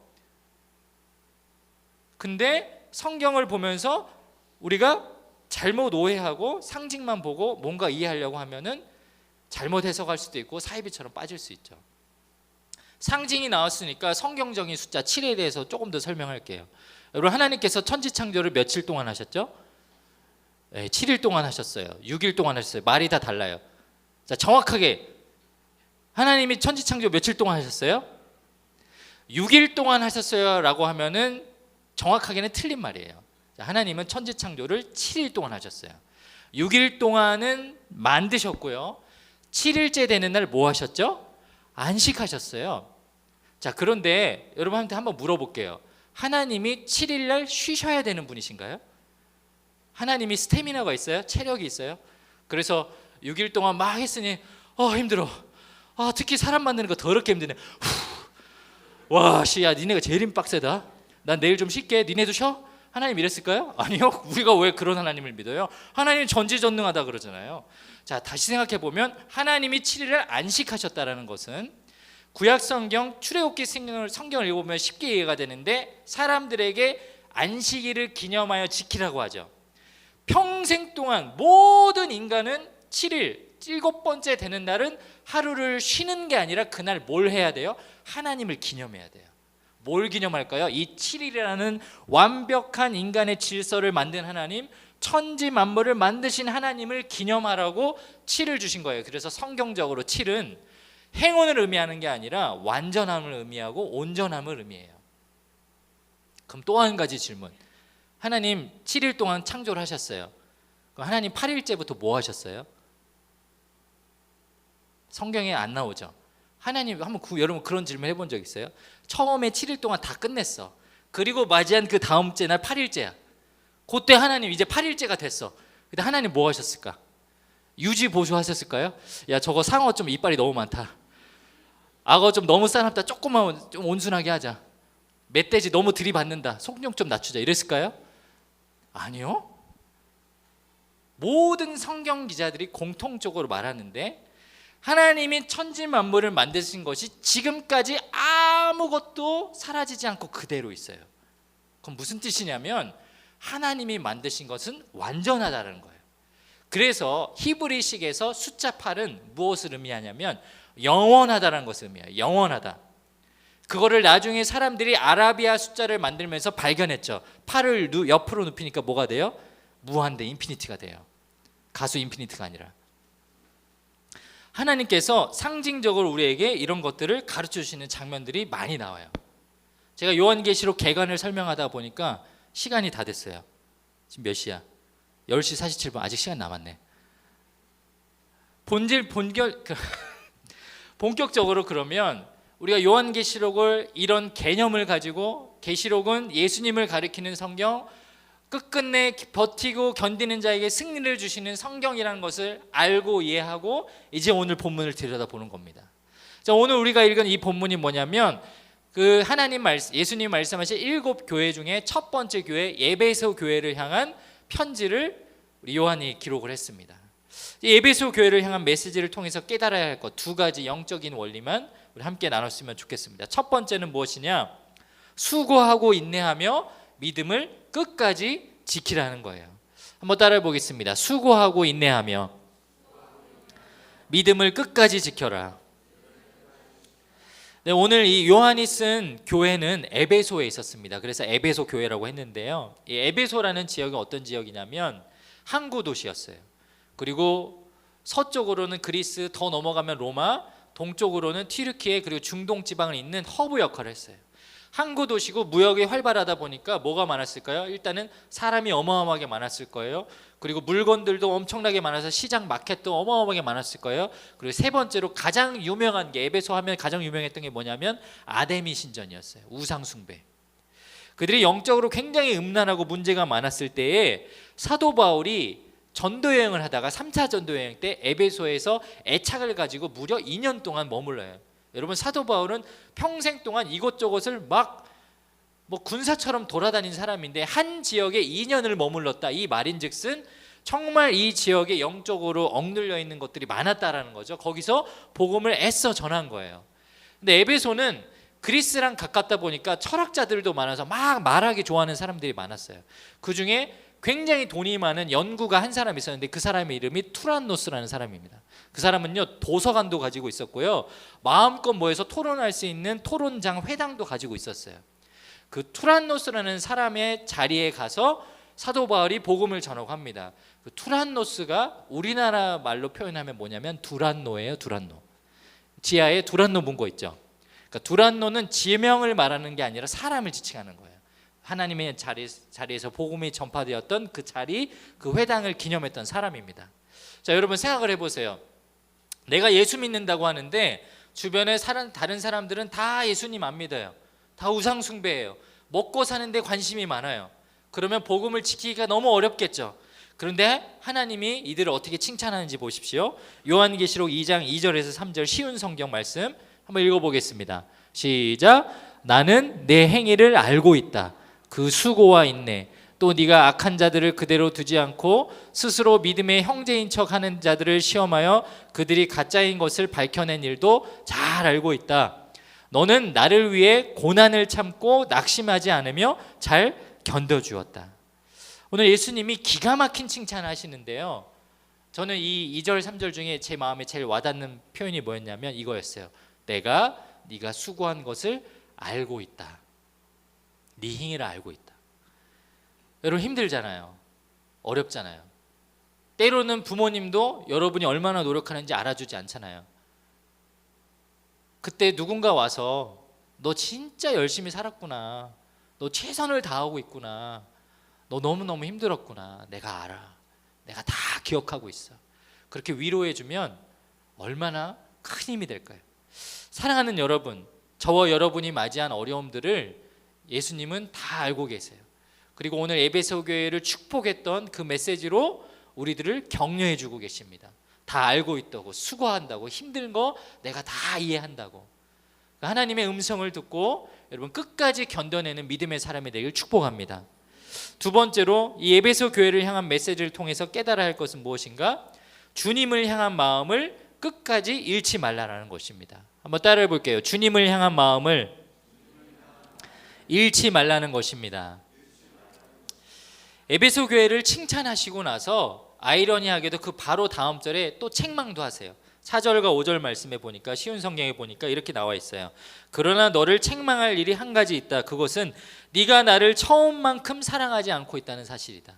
근데 성경을 보면서 우리가 잘못 오해하고 상징만 보고 뭔가 이해하려고 하면은 잘못 해석할 수도 있고 사이비처럼 빠질 수 있죠. 상징이 나왔으니까 성경적인 숫자 7에 대해서 조금 더 설명할게요. 여러분 하나님께서 천지창조를 며칠 동안 하셨죠? 7일 동안 하셨어요. 6일 동안 하셨어요. 말이 다 달라요. 자, 정확하게 하나님이 천지창조 며칠 동안 하셨어요? 6일 동안 하셨어요 라고 하면은 정확하게는 틀린 말이에요. 하나님은 천지창조를 7일 동안 하셨어요. 6일 동안은 만드셨고요. 7일째 되는 날 뭐 하셨죠? 안식하셨어요. 자, 그런데 여러분한테 한번 물어볼게요. 하나님이 7일 날 쉬셔야 되는 분이신가요? 하나님이 스태미나가 있어요? 체력이 있어요? 그래서 6일 동안 막 했으니 힘들어. 특히 사람 만드는 거 더럽게 힘드네. 와, 야, 니네가 제일 힘 빡세다. 난 내일 좀 쉴게. 니네도 쉬어? 하나님 이랬을까요? 아니요. 우리가 왜 그런 하나님을 믿어요? 하나님 전지전능하다 그러잖아요. 자, 다시 생각해 보면 하나님이 7일을 안식하셨다라는 것은 구약 성경 출애굽기 성경을 읽어보면 쉽게 이해가 되는데 사람들에게 안식일을 기념하여 지키라고 하죠. 평생 동안 모든 인간은 7일 7번째 되는 날은 하루를 쉬는 게 아니라 그날 뭘 해야 돼요? 하나님을 기념해야 돼요. 뭘 기념할까요? 이 7일이라는 완벽한 인간의 질서를 만든 하나님, 천지 만물을 만드신 하나님을 기념하라고 7을 주신 거예요. 그래서 성경적으로 7은 행운을 의미하는 게 아니라 완전함을 의미하고 온전함을 의미해요. 그럼 또 한 가지 질문. 하나님 7일 동안 창조를 하셨어요. 그럼 하나님 8일째부터 뭐 하셨어요? 성경에 안 나오죠. 하나님 한번 여러분 그런 질문 해본 적 있어요? 처음에 7일 동안 다 끝냈어. 그리고 맞이한 그 다음째 날 8일째야. 그때 하나님 이제 8일째가 됐어. 그때 하나님 뭐 하셨을까? 유지 보수하셨을까요? 야, 저거 상어 좀 이빨이 너무 많다. 악어 좀 너무 싸납다. 조금만 좀 온순하게 하자. 멧돼지 너무 들이받는다. 속력 좀 낮추자. 이랬을까요? 아니요. 모든 성경 기자들이 공통적으로 말하는데 하나님이 천지 만물을 만드신 것이 지금까지 아무것도 사라지지 않고 그대로 있어요. 그럼 무슨 뜻이냐면 하나님이 만드신 것은 완전하다는 거예요. 그래서 히브리식에서 숫자 8은 무엇을 의미하냐면 영원하다는 것을 의미해요. 영원하다. 그거를 나중에 사람들이 아라비아 숫자를 만들면서 발견했죠. 8을 옆으로 눕히니까 뭐가 돼요? 무한대, 인피니티가 돼요. 가수 인피니트가 아니라. 하나님께서 상징적으로 우리에게 이런 것들을 가르쳐 주시는 장면들이 많이 나와요. 제가 요한계시록 개관을 설명하다 보니까 시간이 다 됐어요. 지금 몇 시야? 10시 47분. 아직 시간 남았네. 본격적으로 그러면 우리가 요한계시록을 이런 개념을 가지고, 계시록은 예수님을 가리키는 성경, 끝끝내 버티고 견디는 자에게 승리를 주시는 성경이라는 것을 알고 이해하고 이제 오늘 본문을 들여다보는 겁니다. 자, 오늘 우리가 읽은 이 본문이 뭐냐면 그 예수님 말씀하신 7 교회 중에 첫 번째 교회 에베소 교회를 향한 편지를 우리 요한이 기록을 했습니다. 이 에베소 교회를 향한 메시지를 통해서 깨달아야 할 것 2가지 영적인 원리만 우리 함께 나눴으면 좋겠습니다. 첫 번째는 무엇이냐? 수고하고 인내하며 믿음을 끝까지 지키라는 거예요. 한번 따라해 보겠습니다. 수고하고 인내하며 믿음을 끝까지 지켜라. 네, 오늘 이 요한이 쓴 교회는 에베소에 있었습니다. 그래서 에베소 교회라고 했는데요. 이 에베소라는 지역이 어떤 지역이냐면 항구 도시였어요. 그리고 서쪽으로는 그리스, 더 넘어가면 로마, 동쪽으로는 튀르키예, 그리고 중동 지방을 잇는 허브 역할을 했어요. 항구 도시고 무역이 활발하다 보니까 뭐가 많았을까요? 일단은 사람이 어마어마하게 많았을 거예요. 그리고 물건들도 엄청나게 많아서 시장 마켓도 어마어마하게 많았을 거예요. 그리고 세 번째로 가장 유명한 게, 에베소 하면 가장 유명했던 게 뭐냐면 아데미 신전이었어요. 우상 숭배. 그들이 영적으로 굉장히 음란하고 문제가 많았을 때에 사도 바울이 전도여행을 하다가 3차 전도여행 때 에베소에서 애착을 가지고 무려 2년 동안 머물러요. 여러분, 사도 바울은 평생 동안 이곳저곳을 막 군사처럼 돌아다닌 사람인데 한 지역에 2년을 머물렀다. 이 말인즉슨 정말 이 지역에 영적으로 억눌려 있는 것들이 많았다라는 거죠. 거기서 복음을 애써 전한 거예요. 근데 에베소는 그리스랑 가깝다 보니까 철학자들도 많아서 막 말하기 좋아하는 사람들이 많았어요. 그 중에 굉장히 돈이 많은 연구가 한 사람 있었는데 그 사람의 이름이 투란노스라는 사람입니다. 그 사람은요 도서관도 가지고 있었고요, 마음껏 모여서 토론할 수 있는 토론장 회당도 가지고 있었어요. 그 투란노스라는 사람의 자리에 가서 사도 바울이 복음을 전하고 합니다. 그 투란노스가 우리나라 말로 표현하면 뭐냐면 두란노예요. 두란노. 지하에 두란노 문고 있죠. 그러니까 두란노는 지명을 말하는 게 아니라 사람을 지칭하는 거예요. 하나님의 자리에서 복음이 전파되었던 그 자리, 그 회당을 기념했던 사람입니다. 자, 여러분 생각을 해보세요. 내가 예수 믿는다고 하는데 주변에 다른 사람들은 다 예수님 안 믿어요. 다 우상 숭배해요. 먹고 사는데 관심이 많아요. 그러면 복음을 지키기가 너무 어렵겠죠. 그런데 하나님이 이들을 어떻게 칭찬하는지 보십시오. 요한계시록 2장 2절에서 3절 쉬운 성경 말씀 한번 읽어보겠습니다. 시작. 나는 내 행위를 알고 있다. 그 수고와 인내, 또 네가 악한 자들을 그대로 두지 않고 스스로 믿음의 형제인 척하는 자들을 시험하여 그들이 가짜인 것을 밝혀낸 일도 잘 알고 있다. 너는 나를 위해 고난을 참고 낙심하지 않으며 잘 견뎌주었다. 오늘 예수님이 기가 막힌 칭찬을 하시는데요, 저는 이 2절 3절 중에 제 마음에 제일 와닿는 표현이 뭐였냐면 이거였어요. 네가 수고한 것을 알고 있다. 네 행위를 알고 있다. 여러분 힘들잖아요. 어렵잖아요. 때로는 부모님도 여러분이 얼마나 노력하는지 알아주지 않잖아요. 그때 누군가 와서 너 진짜 열심히 살았구나, 너 최선을 다하고 있구나, 너 너무너무 힘들었구나, 내가 알아, 내가 다 기억하고 있어, 그렇게 위로해주면 얼마나 큰 힘이 될까요? 사랑하는 여러분, 저와 여러분이 맞이한 어려움들을 예수님은 다 알고 계세요. 그리고 오늘 에베소 교회를 축복했던 그 메시지로 우리들을 격려해주고 계십니다. 다 알고 있다고, 수고한다고, 힘든 거 내가 다 이해한다고. 하나님의 음성을 듣고 여러분 끝까지 견뎌내는 믿음의 사람이 되길 축복합니다. 두 번째로 이 에베소 교회를 향한 메시지를 통해서 깨달아야 할 것은 무엇인가? 주님을 향한 마음을 끝까지 잃지 말라라는 것입니다. 한번 따라해 볼게요. 주님을 향한 마음을 잃지 말라는 것입니다. 에베소 교회를 칭찬하시고 나서 아이러니하게도 그 바로 다음 절에 또 책망도 하세요. 4절과 5절 말씀에 보니까, 쉬운 성경에 보니까 이렇게 나와 있어요. 그러나 너를 책망할 일이 한 가지 있다. 그것은 네가 나를 처음만큼 사랑하지 않고 있다는 사실이다.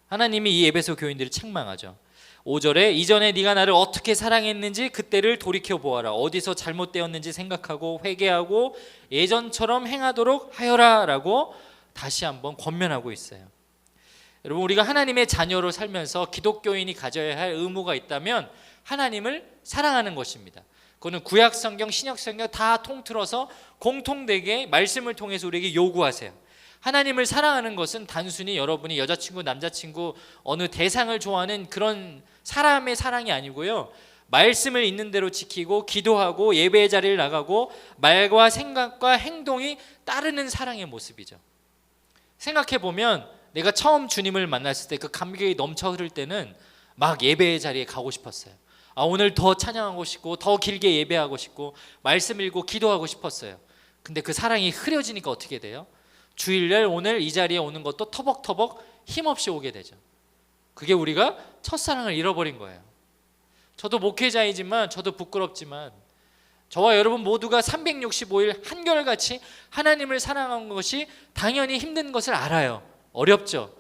하나님이 이 에베소 교인들을 책망하죠. 5절에 이전에 네가 나를 어떻게 사랑했는지 그때를 돌이켜 보아라. 어디서 잘못되었는지 생각하고 회개하고 예전처럼 행하도록 하여라 라고 다시 한번 권면하고 있어요. 여러분, 우리가 하나님의 자녀로 살면서 기독교인이 가져야 할 의무가 있다면 하나님을 사랑하는 것입니다. 그거는 구약 성경, 신약 성경 다 통틀어서 공통되게 말씀을 통해서 우리에게 요구하세요. 하나님을 사랑하는 것은 단순히 여러분이 여자친구, 남자친구, 어느 대상을 좋아하는 그런 사람의 사랑이 아니고요. 말씀을 있는 대로 지키고 기도하고 예배의 자리를 나가고 말과 생각과 행동이 따르는 사랑의 모습이죠. 생각해보면 내가 처음 주님을 만났을 때 그 감격이 넘쳐 흐를 때는 막 예배의 자리에 가고 싶었어요. 오늘 더 찬양하고 싶고 더 길게 예배하고 싶고 말씀 읽고 기도하고 싶었어요. 근데 그 사랑이 흐려지니까 어떻게 돼요? 주일날 오늘 이 자리에 오는 것도 터벅터벅 힘없이 오게 되죠. 그게 우리가 첫사랑을 잃어버린 거예요. 저도 목회자이지만 저도 부끄럽지만 저와 여러분 모두가 365일 한결같이 하나님을 사랑하는 것이 당연히 힘든 것을 알아요. 어렵죠.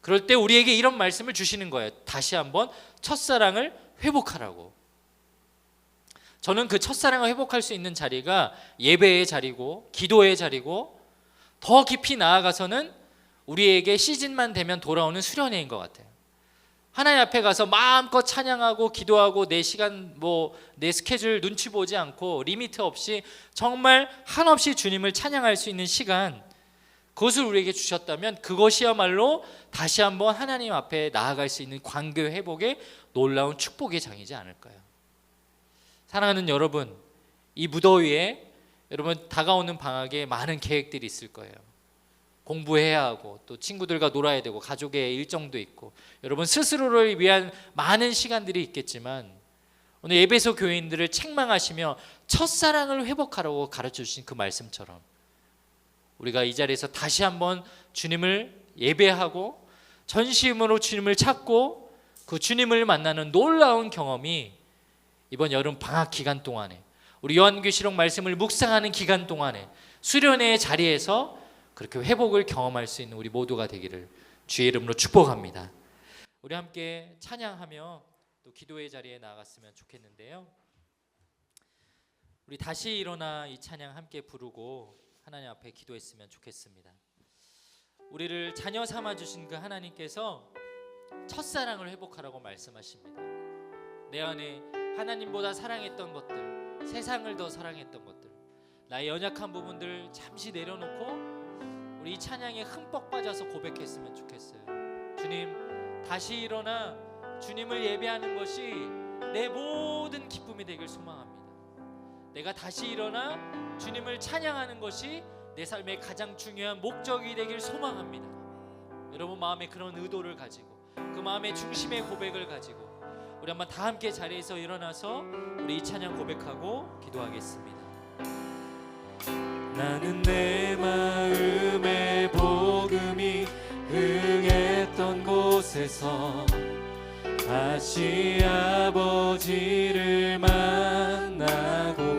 그럴 때 우리에게 이런 말씀을 주시는 거예요. 다시 한번 첫사랑을 회복하라고. 저는 그 첫사랑을 회복할 수 있는 자리가 예배의 자리고 기도의 자리고 더 깊이 나아가서는 우리에게 시즌만 되면 돌아오는 수련회인 것 같아요. 하나님 앞에 가서 마음껏 찬양하고 기도하고 내 시간 내 스케줄 눈치 보지 않고 리미트 없이 정말 한없이 주님을 찬양할 수 있는 시간, 그것을 우리에게 주셨다면 그것이야말로 다시 한번 하나님 앞에 나아갈 수 있는 관계 회복의 놀라운 축복의 장이지 않을까요? 사랑하는 여러분, 이 무더위에 여러분 다가오는 방학에 많은 계획들이 있을 거예요. 공부해야 하고 또 친구들과 놀아야 되고 가족의 일정도 있고 여러분 스스로를 위한 많은 시간들이 있겠지만 오늘 에베소 교인들을 책망하시며 첫사랑을 회복하라고 가르쳐 주신 그 말씀처럼 우리가 이 자리에서 다시 한번 주님을 예배하고 전심으로 주님을 찾고 그 주님을 만나는 놀라운 경험이 이번 여름 방학 기간 동안에 우리 요한계시록 말씀을 묵상하는 기간 동안에 수련회의 자리에서 그렇게 회복을 경험할 수 있는 우리 모두가 되기를 주의 이름으로 축복합니다. 우리 함께 찬양하며 또 기도의 자리에 나아갔으면 좋겠는데요. 우리 다시 일어나 이 찬양 함께 부르고 하나님 앞에 기도했으면 좋겠습니다. 우리를 자녀 삼아 주신 그 하나님께서 첫사랑을 회복하라고 말씀하십니다. 내 안에 하나님보다 사랑했던 것들, 세상을 더 사랑했던 것들, 나의 연약한 부분들 잠시 내려놓고 우리 이 찬양에 흠뻑 빠져서 고백했으면 좋겠어요. 주님, 다시 일어나 주님을 예배하는 것이 내 모든 기쁨이 되길 소망합니다. 내가 다시 일어나 주님을 찬양하는 것이 내 삶의 가장 중요한 목적이 되길 소망합니다. 여러분 마음에 그런 의도를 가지고 그 마음의 중심의 고백을 가지고 우리 한번 다 함께 자리에서 일어나서 우리 이 찬양 고백하고 기도하겠습니다. 나는 내 마음의 복음이 흥했던 곳에서 다시 아버지를 만나고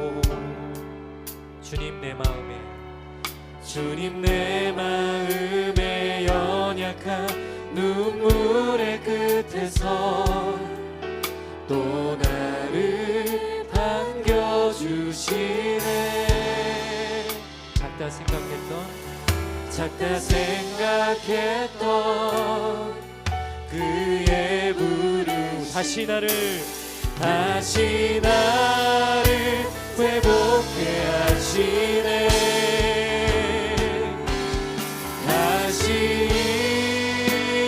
주님 내 마음에 연약한 눈물의 끝에서 또 나를 반겨주시네. 작다 생각했던 그의 부름 다시 나를 회복해 하시네. 다시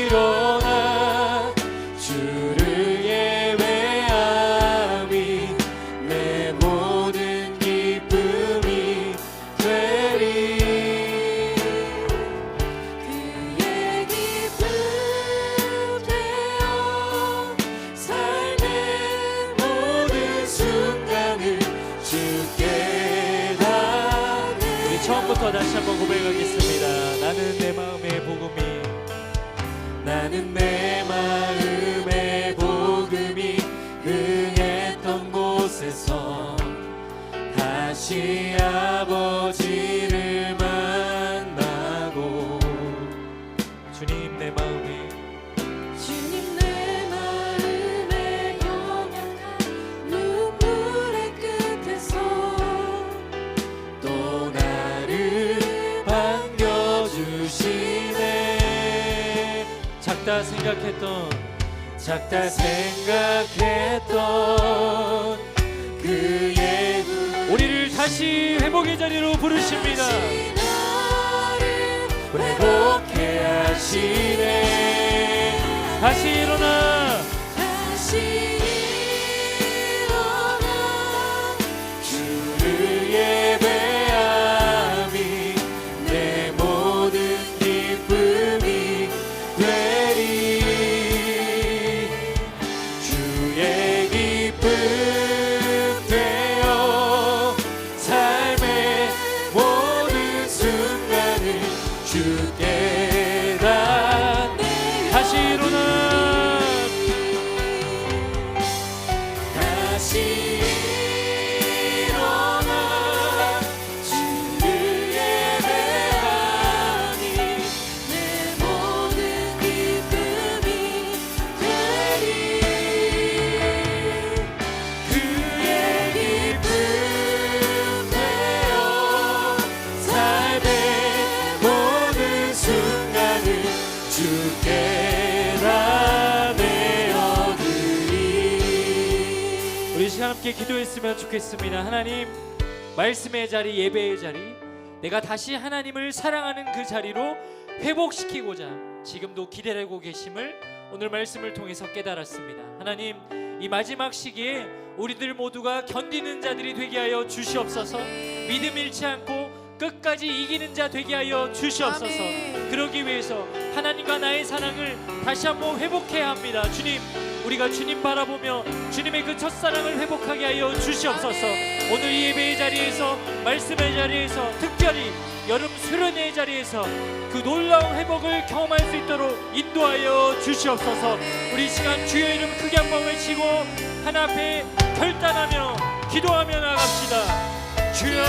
일어나 주를 예배함이 내 모든 기쁨이 되리. 그의 기쁨 되어 삶의 모든 처음부터 다시 한번 고백하겠습니다. 나는 내 마음의 복음이, 나는 내 마음의 복음이 응했던 곳에서 다시 아버지를 만나고, 주님 내 마음이, 주님 내 마음에 연약한 눈물의 끝에서 또 나를 반겨주시네. 작다 생각했던 그의 우리를 다시 회복의 자리로 부르십니다. 회복해 하시네. 다시 일어나, 주를 예배함이 내 모든 기쁨이 되리. 주의 기쁨 되어 삶의 모든 순간을 주께 다. 다시 일어나, 다시 일어나, 주를 예배하니 내 모든 기쁨이 되리. 그의 기쁨 되어 삶의 모든 순간을 주께 다 내어드리. 우리 시간 함께 기도했으면 좋겠습니다. 하나님, 말씀의 자리, 예배의 자리, 내가 다시 하나님을 사랑하는 그 자리로 회복시키고자 지금도 기다리고 계심을 오늘 말씀을 통해서 깨달았습니다. 하나님, 이 마지막 시기에 우리들 모두가 견디는 자들이 되게 하여 주시옵소서. 믿음 잃지 않고 끝까지 이기는 자 되게 하여 주시옵소서. 아멘. 그러기 위해서 하나님과 나의 사랑을 다시 한번 회복해야 합니다. 주님, 우리가 주님 바라보며 주님의 그 첫사랑을 회복하게 하여 주시옵소서. 아멘. 오늘 이 예배의 자리에서, 말씀의 자리에서, 특별히 여름 수련회의 자리에서 그 놀라운 회복을 경험할 수 있도록 인도하여 주시옵소서. 우리 시간 주의 이름 크게 한번 외치고 하나 앞에 결단하며 기도하며 나갑시다. 주여,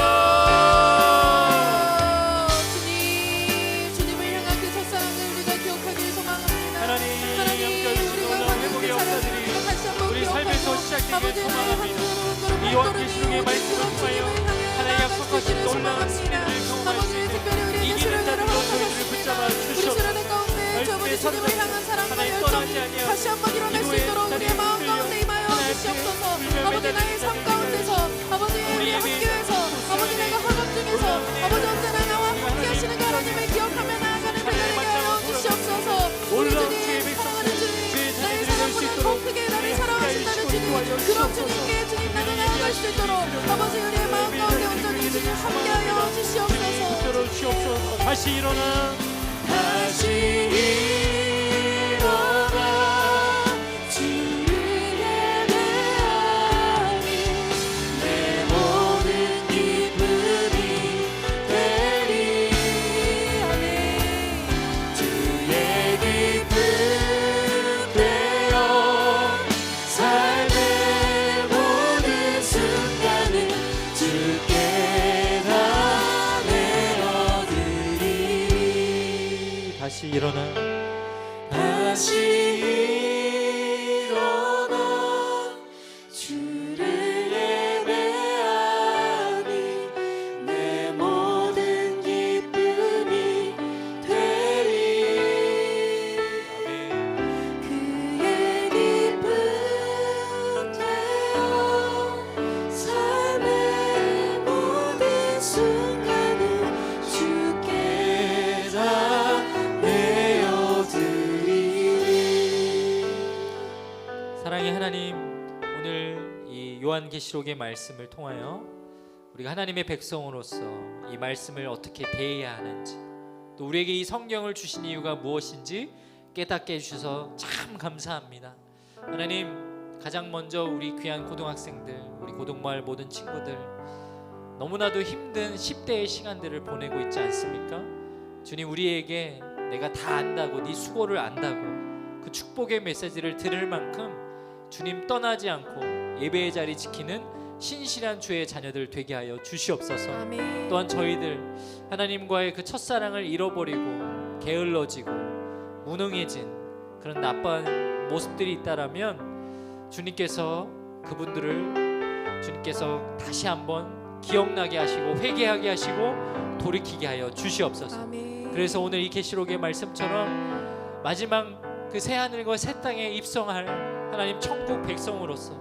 주님을 향한 그 첫사랑을 우리가 기억하길 소망합니다. 하나님, 하나님, 함께하신 우리가 놀라운 받은 회복의 그 역사들이 사랑을 다시 한번 우리 삶에서 기억하고 시작되길 아버지의 소망합니다. 이 요한계시록의 말씀을 통하여 하나님 약속하신 놀라운 승리를 경험할 수 있는 이기는 자들로 저희들을 붙잡아 주시옵소서. 말씀에 사로잡혀 하나님 떠나지 아니하고 다시 한번 일어날 수 기도의 있도록 우리의 자리에 마음 끌려 가운데 임하여 하나님께 주시옵소서. 불멸 아버지, 매달린 나의 삶 자들에게 가운데서, 아버지, 우리 우리 예배의 학교에서, 아버지, 내가 학업 중에서, 아버지, 언제나 나와 함께 하시는 그 하나님을 기억하며 나아가는 그날에게 하여 주시옵소서. 우리 놀라운 주님, 주의 사랑하는 백성들, 주님, 주의 나의 자녀들이 될 수 사랑보다 더 있도록 크게 나를 우리 사랑하신다는 함께 주님, 하시고 그런 도와주시옵소서. 주님께 주님 나는 나아갈 수 있도록 아버지, 우리의 마음 가운데 온전히 주님 함께하여 주시옵소서. 붙들어 주옵소서. 다시 일어나, 다시 일어나, 주를 예배하니 내 모든 기쁨이 되리. 주의 기쁨 되어 삶의 모든 순간을 주께 다 내어드리. 다시 일어나, 다시 일어나, 주를 예배하니 내 모든 기쁨이 되리. 그의 기쁨 되어 삶의 모든 순간을 주께 다 내어드리리. 사랑의 하나님, 오늘 이 요한계시록의 말씀을 통하여 우리가 하나님의 백성으로서 이 말씀을 어떻게 대해야 하는지, 또 우리에게 이 성경을 주신 이유가 무엇인지 깨닫게 해주셔서 참 감사합니다. 하나님, 가장 먼저 우리 귀한 고등학생들, 우리 고등마을 모든 친구들 너무나도 힘든 10대의 시간들을 보내고 있지 않습니까? 주님 우리에게 내가 다 안다고 네 수고를 안다고 그 축복의 메시지를 들을 만큼 주님 떠나지 않고 예배의 자리 지키는 신실한 주의 자녀들 되게 하여 주시옵소서. 아멘. 또한 저희들 하나님과의 그 첫사랑을 잃어버리고 게을러지고 무능해진 그런 나쁜 모습들이 있다라면 주님께서 그분들을 주님께서 다시 한번 기억나게 하시고 회개하게 하시고 돌이키게 하여 주시옵소서. 아멘. 그래서 오늘 이 계시록의 말씀처럼 마지막 그 새 하늘과 새 땅에 입성할 하나님 천국 백성으로서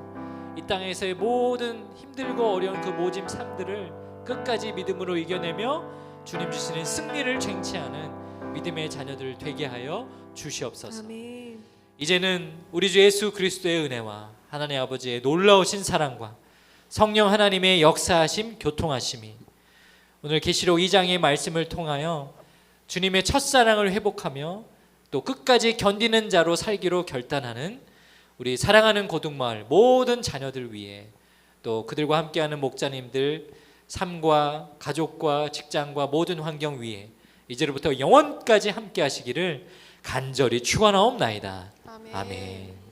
이 땅에서의 모든 힘들고 어려운 그 모진 삶들을 끝까지 믿음으로 이겨내며 주님 주시는 승리를 쟁취하는 믿음의 자녀들 되게 하여 주시옵소서. 아멘. 이제는 우리 주 예수 그리스도의 은혜와 하나님 아버지의 놀라우신 사랑과 성령 하나님의 역사하심 교통하심이 오늘 계시록 2장의 말씀을 통하여 주님의 첫사랑을 회복하며 또 끝까지 견디는 자로 살기로 결단하는 우리 사랑하는 고등마을 모든 자녀들 위해 또 그들과 함께하는 목자님들 삶과 가족과 직장과 모든 환경 위에 이제로부터 영원까지 함께 하시기를 간절히 축원하옵나이다. 아멘. 아멘.